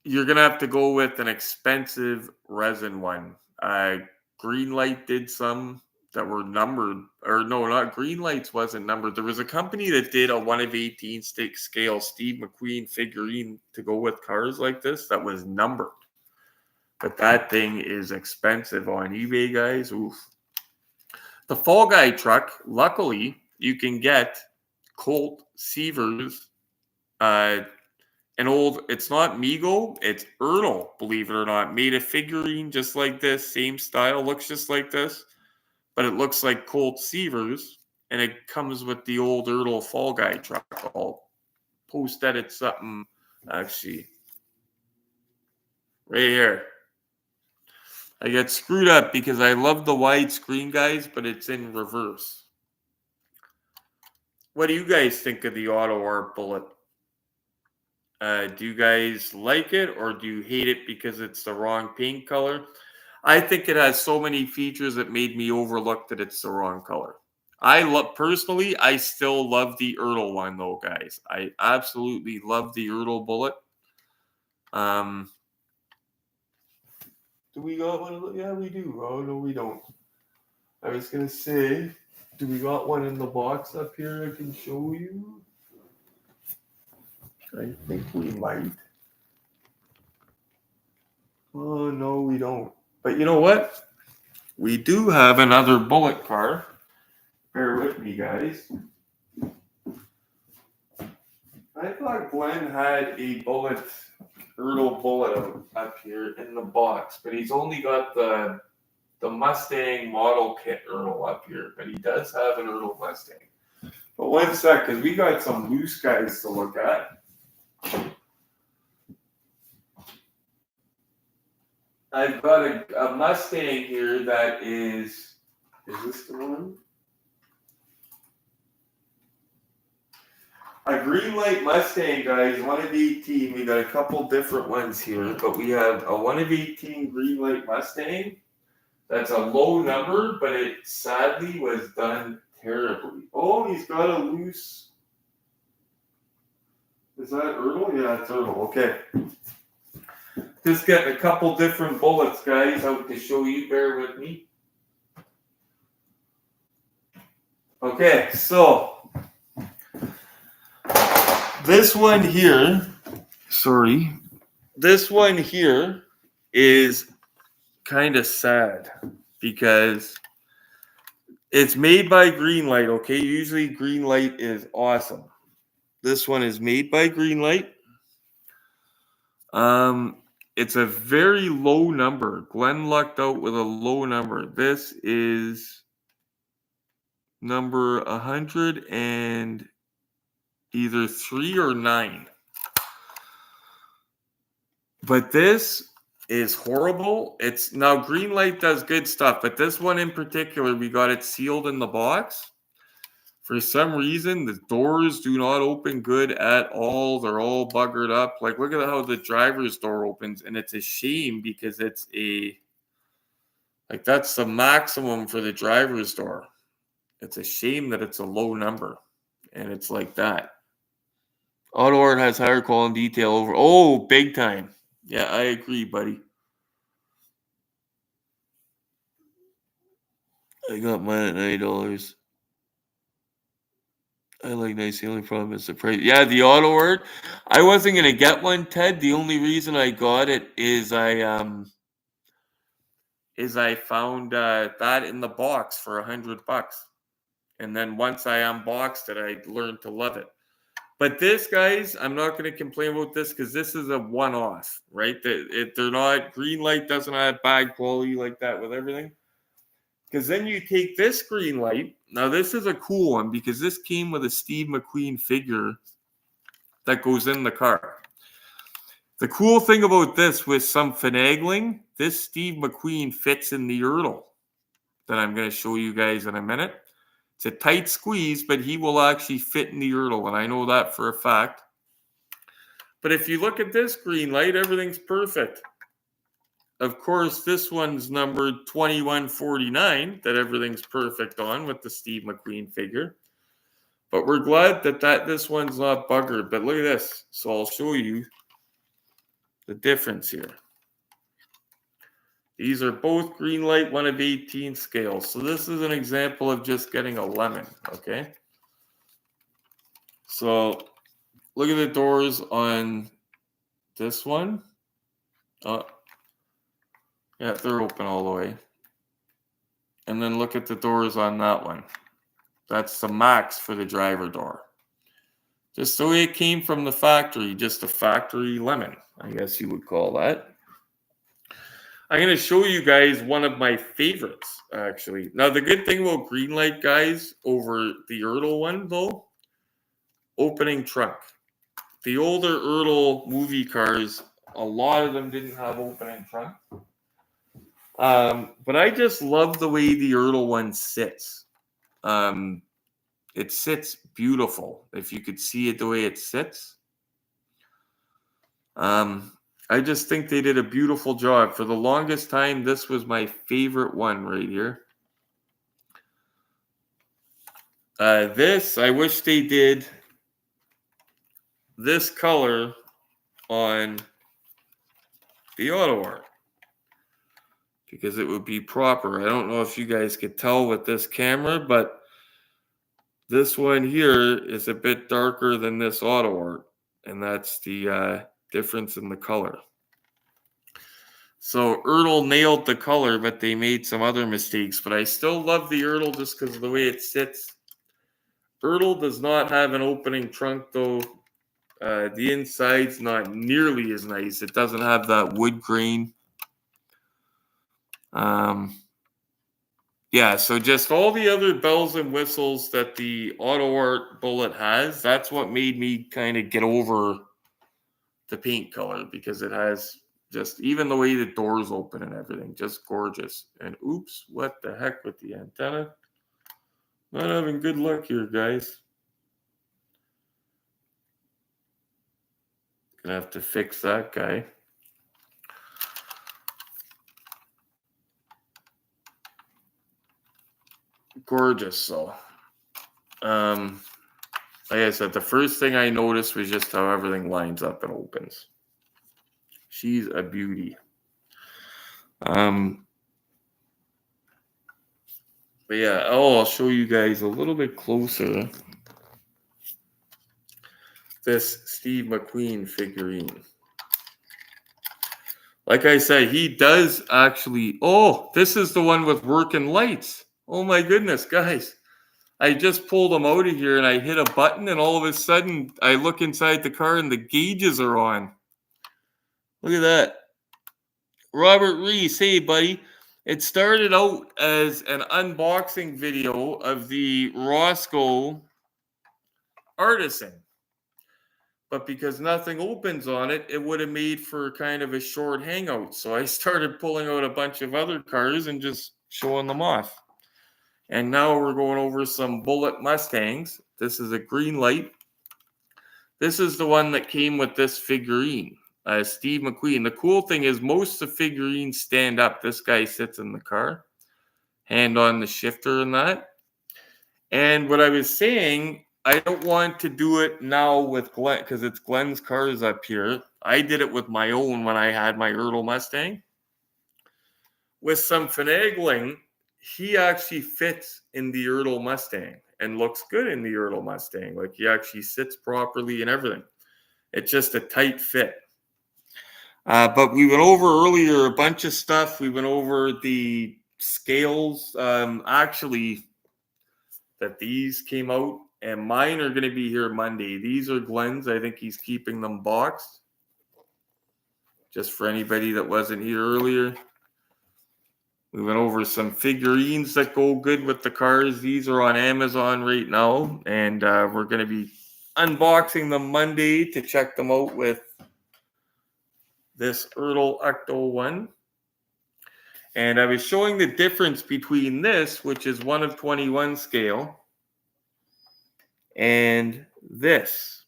You're going to have to go with an expensive resin one. Greenlight did some that were numbered, or no, not Greenlights wasn't numbered. There was a company that did a 1/18 stick scale Steve McQueen figurine to go with cars like this that was numbered. But that thing is expensive on eBay, guys. Oof. The Fall Guy truck, luckily, you can get Colt Seavers it's not Mego, it's Ertl, believe it or not. Made a figurine just like this, same style, looks just like this, but it looks like Colt Seavers, and it comes with the old Ertl Fall Guy truck. I'll post edit something, actually, right here. I get screwed up because I love the widescreen, guys, but it's in reverse. What do you guys think of the Auto Art Bullitt? Do you guys like it, or do you hate it because it's the wrong paint color? I think it has so many features that made me overlook that it's the wrong color. Personally, I still love the Ertl one though, guys. I absolutely love the Ertl Bullitt. Do we got one? Yeah, we do. Oh no, we don't. I was gonna say, do we got one in the box up here I can show you? I think we might. Oh no, we don't. But you know what? We do have another Bullitt car. Bear with me, guys. I thought Glenn had a Bullitt, Ertl Bullitt up here in the box, but he's only got the Mustang model kit Ertl up here. But he does have an Ertl Mustang. But one sec, because we got some loose guys to look at. I've got a Mustang here that is this the one? A green light Mustang, guys, 1 of 18. We got a couple different ones here, but we have a 1 of 18 green light Mustang. That's a low number, but it sadly was done terribly. Oh, he's got a loose. Is that Ertl? Yeah, it's Ertl. Okay. Just getting a couple different bullets, guys, out to show you. Bear with me. Okay, so this one here, this one here is kind of sad because it's made by Greenlight, okay? Usually Greenlight is awesome. This one is made by Greenlight. It's a very low number. Glenn lucked out with a low number. This is number 100 and either 3 or 9. But this is horrible. It's now Greenlight does good stuff, but this one in particular, we got it sealed in the box. For some reason, the doors do not open good at all. They're all buggered up. Like, look at how the driver's door opens, and it's a shame because it's that's the maximum for the driver's door. It's a shame that it's a low number, and it's like that. Auto Art has higher quality detail over. Oh, big time. Yeah, I agree, buddy. I got mine at $90. I like nice. The only problem is the price. Yeah, the Auto Art. I wasn't gonna get one, Ted. The only reason I got it is I found that in the box for $100, and then once I unboxed it, I learned to love it. But this, guys, I'm not going to complain about this because this is a one-off, right? They're not. Greenlight doesn't have bad quality like that with everything. Because then you take this Greenlight. Now, this is a cool one because this came with a Steve McQueen figure that goes in the car. The cool thing about this, with some finagling, this Steve McQueen fits in the Ertl that I'm going to show you guys in a minute. It's a tight squeeze, but he will actually fit in the Ertl, and I know that for a fact. But if you look at this Greenlight, everything's perfect. Of course, this one's numbered 2149 that everything's perfect on with the Steve McQueen figure. But we're glad that this one's not buggered. But look at this. So I'll show you the difference here. These are both Greenlight 1 of 18 scales. So this is an example of just getting a lemon, okay? So look at the doors on this one. Yeah, they're open all the way. And then look at the doors on that one. That's the max for the driver door. Just the way it came from the factory, just a factory lemon, I guess you would call that. I'm going to show you guys one of my favorites, actually. Now, the good thing about Greenlight, guys, over the Ertl one, though, opening trunk. The older Ertl movie cars, a lot of them didn't have opening trunk. But I just love the way the Ertl one sits. It sits beautiful. If you could see it the way it sits. I just think they did a beautiful job. For the longest time, this was my favorite one right here. This, I wish they did this color on the auto art, because it would be proper. I don't know if you guys could tell with this camera, but this one here is a bit darker than this auto art, and that's the difference in the color. So Ertl nailed the color, but they made some other mistakes. But I still love the Ertl just because of the way it sits. Ertl does not have an opening trunk, though. The inside's not nearly as nice. It doesn't have that wood grain. Yeah, so just all the other bells and whistles that the Auto Art Bullitt has, that's what made me kind of get over the paint color, because it has just even the way the doors open and everything, just gorgeous. And oops, what the heck with the antenna? Not having good luck here, guys. Gonna have to fix that guy. Gorgeous, so. Like I said, the first thing I noticed was just how everything lines up and opens. She's a beauty. But yeah, I'll show you guys a little bit closer this Steve McQueen figurine. Like I said, he does actually. Oh, this is the one with working lights. Oh my goodness, guys. I just pulled him out of here and I hit a button, and all of a sudden I look inside the car and the gauges are on. Look at that. Robert Reese, hey buddy. It started out as an unboxing video of the Roscoe Artisan. But because nothing opens on it, it would have made for kind of a short hangout. So I started pulling out a bunch of other cars and just showing them off. And now we're going over some Bullitt Mustangs. This is a Greenlight. This is the one that came with this figurine, Steve McQueen. The cool thing is most of the figurines stand up. This guy sits in the car, hand on the shifter and that. And what I was saying, I don't want to do it now with Glenn, because it's Glenn's cars up here. I did it with my own when I had my Ertl Mustang. With some finagling, he actually fits in the Ertl Mustang and looks good in the Ertl Mustang. Like, he actually sits properly and everything. It's just a tight fit. But we went over earlier a bunch of stuff. We went over the scales. Actually, that these came out, and mine are going to be here Monday. These are Glenn's. I think he's keeping them boxed. Just for anybody that wasn't here earlier. We went over some figurines that go good with the cars. These are on Amazon right now, and we're going to be unboxing them Monday to check them out with this Ertl Ecto one. And I was showing the difference between this, which is 1 of 21 scale, and this,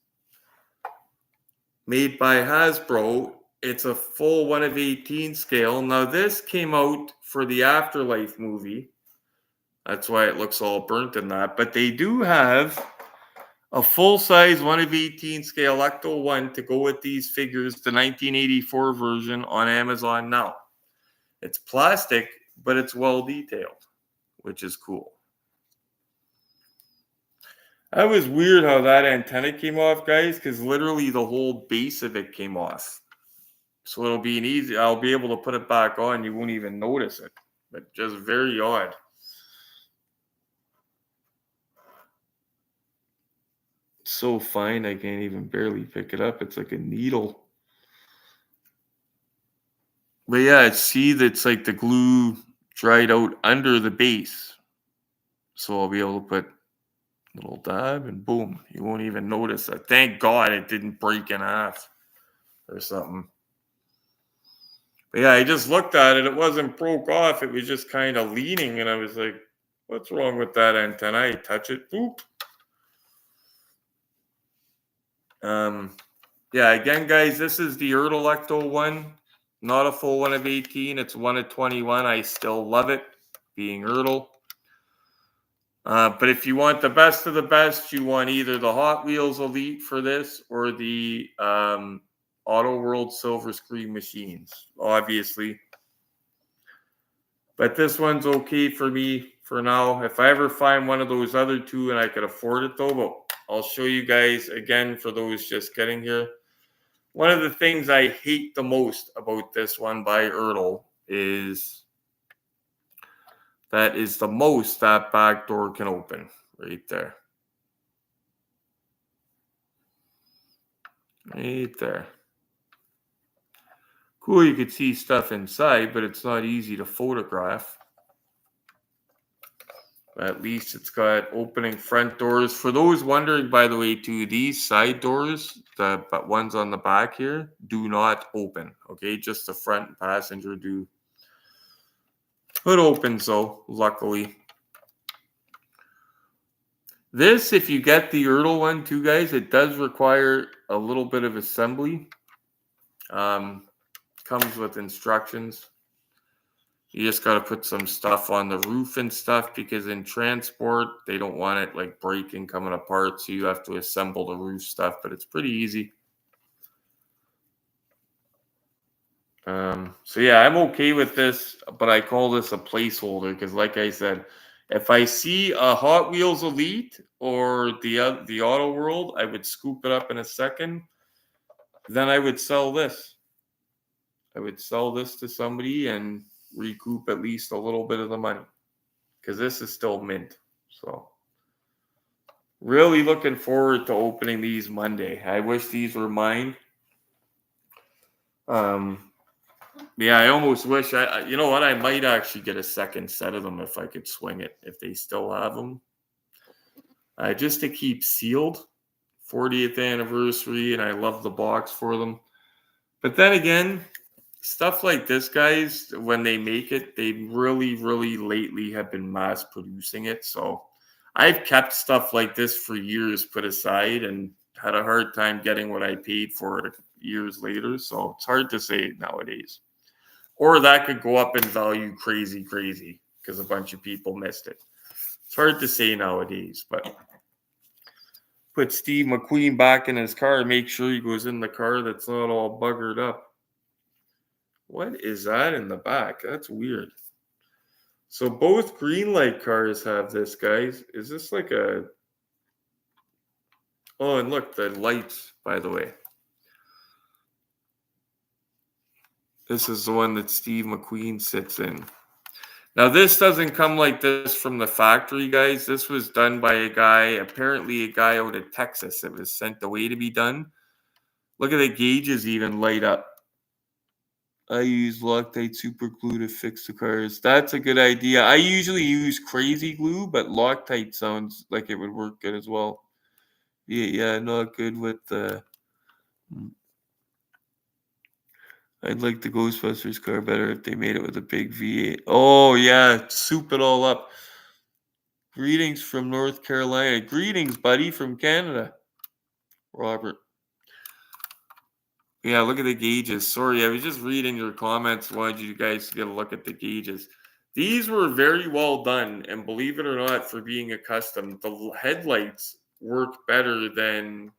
made by Hasbro. It's a full 1 of 18 scale. Now, this came out for the Afterlife movie. That's why it looks all burnt in that. But they do have a full-size 1 of 18 scale Ecto 1 to go with these figures, the 1984 version, on Amazon now. It's plastic, but it's well detailed, which is cool. That was weird how that antenna came off, guys, because literally the whole base of it came off. So it'll be an easy, I'll be able to put it back on. You won't even notice it, but just very odd. so fine I can't even barely pick it up. It's like a needle. But yeah, see that's like the glue dried out under the base. So I'll be able to put a little dab and boom. You won't even notice that. Thank God it didn't break in half or something. But yeah, I just looked at it. It wasn't broke off. It was just kind of leaning. And I was like, what's wrong with that antenna? I touch it. Boop. Yeah, again, guys, this is the Ecto one. Not a full one of 18. It's one of 21. I still love it, being Ertl. But if you want the best of the best, you want either the Hot Wheels Elite for this or the Auto World Silver Screen machines, obviously. But this one's okay for me for now. If I ever find one of those other two and I could afford it though, but I'll show you guys again for those just getting here. One of the things I hate the most about this one by Ertl is that is the most that back door can open right there. Right there. Cool, you could see stuff inside, but it's not easy to photograph. At least it's got opening front doors. For those wondering, by the way, too, these side doors, the ones on the back here, do not open. Okay, just the front passenger do. It opens though, luckily. This, if you get the Ertl one too, guys, it does require a little bit of assembly. Comes with instructions. You just got to put some stuff on the roof and stuff because in transport, they don't want it like breaking, coming apart. So you have to assemble the roof stuff, but it's pretty easy. So yeah, I'm okay with this, but I call this a placeholder because like I said, if I see a Hot Wheels Elite or the Auto World, I would scoop it up in a second. Then I would sell this. I would sell this to somebody and recoup at least a little bit of the money because this is still mint. So really looking forward to opening these Monday. I wish these were mine. Yeah, I almost wish you know what, I might actually get a second set of them if I could swing it, if they still have them. Just to keep sealed, 40th anniversary, and I love the box for them. But then again, stuff like this, guys, when they make it, they really, really lately have been mass producing it. So I've kept stuff like this for years put aside and had a hard time getting what I paid for it years later. So it's hard to say nowadays. Or that could go up in value crazy because a bunch of people missed it. It's hard to say nowadays, but put Steve McQueen back in his car. Make sure he goes in the car that's not all buggered up. What is that in the back? That's weird. So both green light cars have this, guys. Is this like a... Oh, and look, the lights, by the way. This is the one that Steve McQueen sits in. Now, this doesn't come like this from the factory, guys. This was done by a guy, apparently a guy out of Texas. It was sent away to be done. Look at the gauges even light up. I use Loctite super glue to fix the cars. That's a good idea. I usually use crazy glue, but Loctite sounds like it would work good as well. Yeah, not good with the... I'd like the Ghostbusters car better if they made it with a big V8. Oh, yeah, soup it all up. Greetings from North Carolina. Greetings, buddy, from Canada. Robert. Yeah, look at the gauges. Sorry, I was just reading your comments. Wanted you guys to get a look at the gauges. These were very well done, and believe it or not, for being a custom, the headlights work better than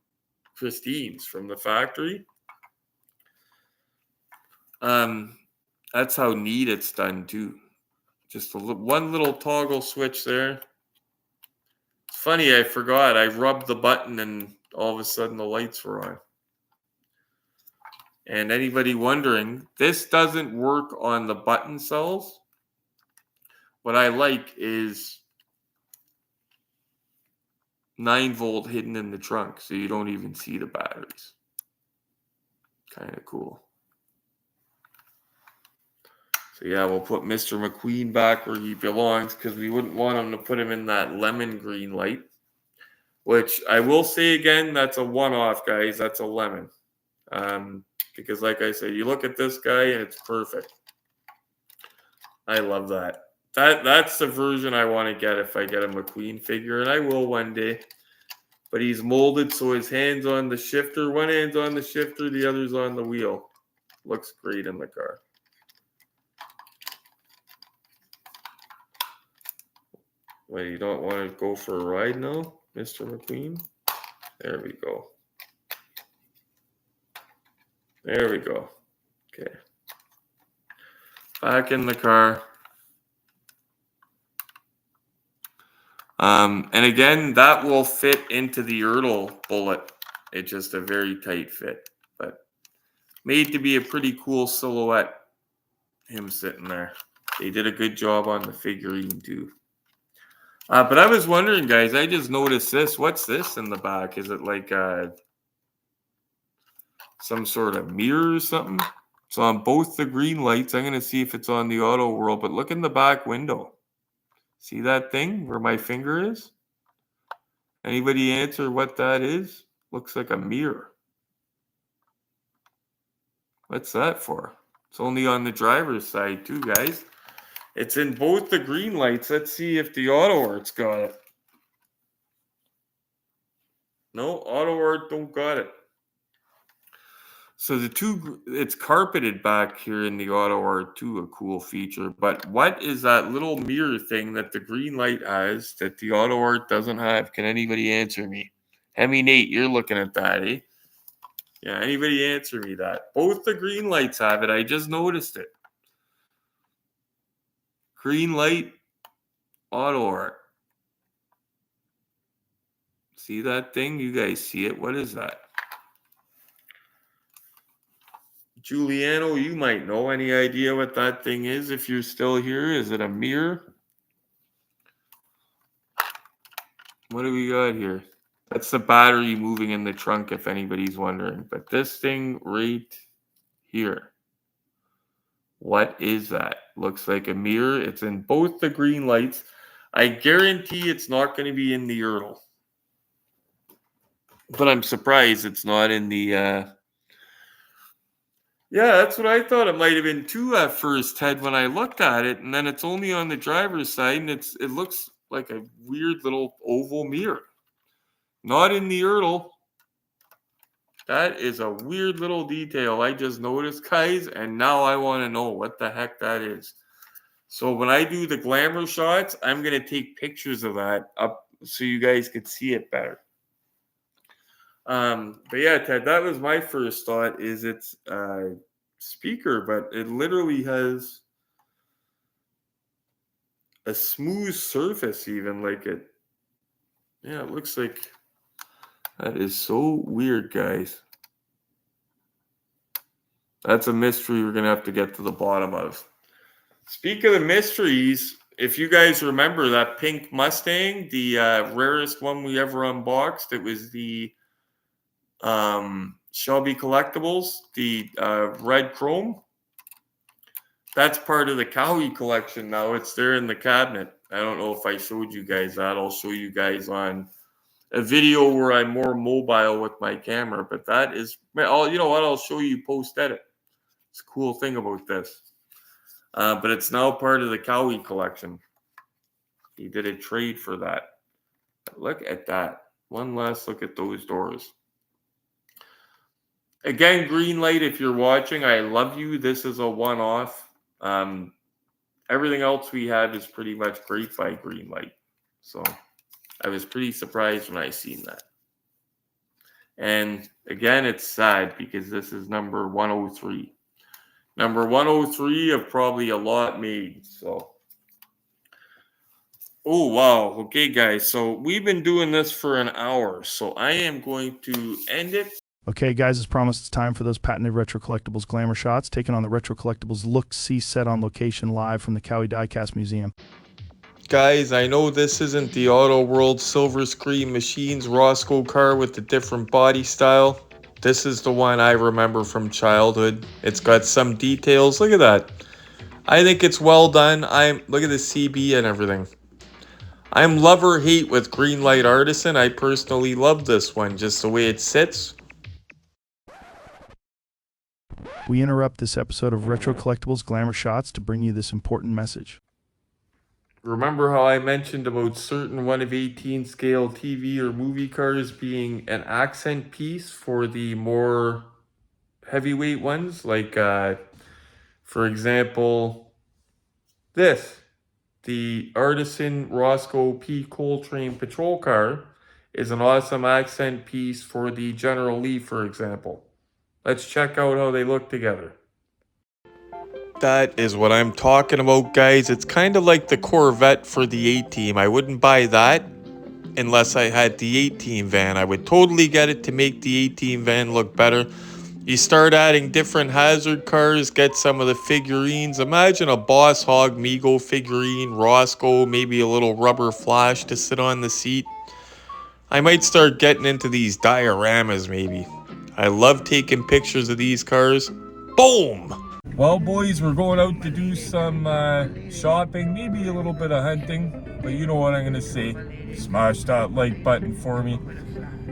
Christine's from the factory. That's how neat it's done too. Just one little toggle switch there. It's funny, I forgot. I rubbed the button and all of a sudden the lights were on. And anybody wondering, this doesn't work on the button cells. What I like is 9-volt hidden in the trunk, so you don't even see the batteries. Kind of cool. So yeah, we'll put Mr. McQueen back where he belongs because we wouldn't want him to put him in that lemon green light. Which I will say again, that's a one-off, guys. That's a lemon. Because like I said, you look at this guy and it's perfect. I love that. That's the version I want to get if I get a McQueen figure, and I will one day. But he's molded so his hand's on the shifter. One hand's on the shifter, the other's on the wheel. Looks great in the car. Wait, you don't want to go for a ride now, Mr. McQueen? There we go. There we go. Okay. Back in the car. And again, that will fit into the Ertl Bullitt. It's just a very tight fit, but made to be a pretty cool silhouette. Him sitting there. They did a good job on the figurine too. But I was wondering, guys, I just noticed this. What's this in the back? Is it like some sort of mirror or something? It's on both the green lights. I'm going to see if it's on the Auto World, but look in the back window. See that thing where my finger is? Anybody answer what that is? Looks like a mirror. What's that for? It's only on the driver's side too, guys. It's in both the green lights. Let's see if the Auto Art's got it. No, Auto Art don't got it. So it's carpeted back here in the Auto Art too, a cool feature. But what is that little mirror thing that the green light has that the Auto Art doesn't have? Can anybody answer me? Hemi Nate, you're looking at that, eh? Yeah, anybody answer me that? Both the green lights have it. I just noticed it. Green light, Auto Art. See that thing? You guys see it? What is that? Giuliano, you might know. Any idea what that thing is if you're still here? Is it a mirror? What do we got here? That's the battery moving in the trunk, if anybody's wondering. But this thing right here, what is that? Looks like a mirror. It's in both the green lights. I guarantee it's not going to be in the Ertl. But I'm surprised it's not in the... Yeah, that's what I thought it might have been too at first, Ted, when I looked at it. And then it's only on the driver's side, and it looks like a weird little oval mirror. Not in the Ertl. That is a weird little detail I just noticed, guys, and now I want to know what the heck that is. So when I do the Glamour Shots, I'm going to take pictures of that up so you guys could see it better. But yeah, Ted, that was my first thought, is it's a speaker, but it literally has a smooth surface even, like it. Yeah, it looks like... That is so weird, guys. That's a mystery we're going to have to get to the bottom of. Speak of the mysteries, if you guys remember that pink Mustang, the rarest one we ever unboxed, it was the Shelby Collectibles, the red chrome. That's part of the Cowie collection now. It's there in the cabinet. I don't know if I showed you guys that. I'll show you guys on a video where I'm more mobile with my camera, but that is, you know what, I'll show you post-edit. It's a cool thing about this. But it's now part of the Cowie collection. He did a trade for that. Look at that. One last look at those doors. Again, green light, if you're watching, I love you. This is a one-off. Everything else we have is pretty much great by green light. So I was pretty surprised when I seen that. And again, it's sad because this is number 103. Number 103 of probably a lot made. So, oh, wow. Okay, guys. So we've been doing this for an hour. So I am going to end it. Okay, guys, as promised, it's time for those patented Retro Collectibles Glamour Shots, taking on the Retro Collectibles Look-See set on location live from the Cowie Diecast Museum. Guys, I know this isn't the Auto World Silver Screen Machines Roscoe car with the different body style. This is the one I remember from childhood. It's got some details. Look at that. I think it's well done. Look at the CB and everything. I'm love or hate with Greenlight Artisan. I personally love this one, just the way it sits. We interrupt this episode of Retro Collectibles Glamour Shots to bring you this important message. Remember how I mentioned about certain 1 of 18 scale TV or movie cars being an accent piece for the more heavyweight ones? Like, for example, this. The Artisan Roscoe P. Coltrane patrol car is an awesome accent piece for the General Lee, for example. Let's check out how they look together. That is what I'm talking about, guys. It's kind of like the Corvette for the A-Team. I wouldn't buy that unless I had the A-Team van. I would totally get it to make the A-Team van look better. You start adding different hazard cars, get some of the figurines. Imagine a Boss Hog Mego figurine, Roscoe, maybe a little rubber flash to sit on the seat. I might start getting into these dioramas maybe. I love taking pictures of these cars. Boom! Well, boys, we're going out to do some shopping, maybe a little bit of hunting, but you know what I'm going to say. Smash that like button for me.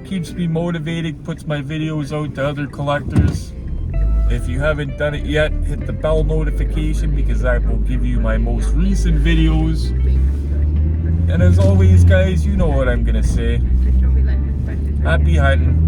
Keeps me motivated, puts my videos out to other collectors. If you haven't done it yet, hit the bell notification because that will give you my most recent videos. And as always, guys, you know what I'm going to say. Happy hunting.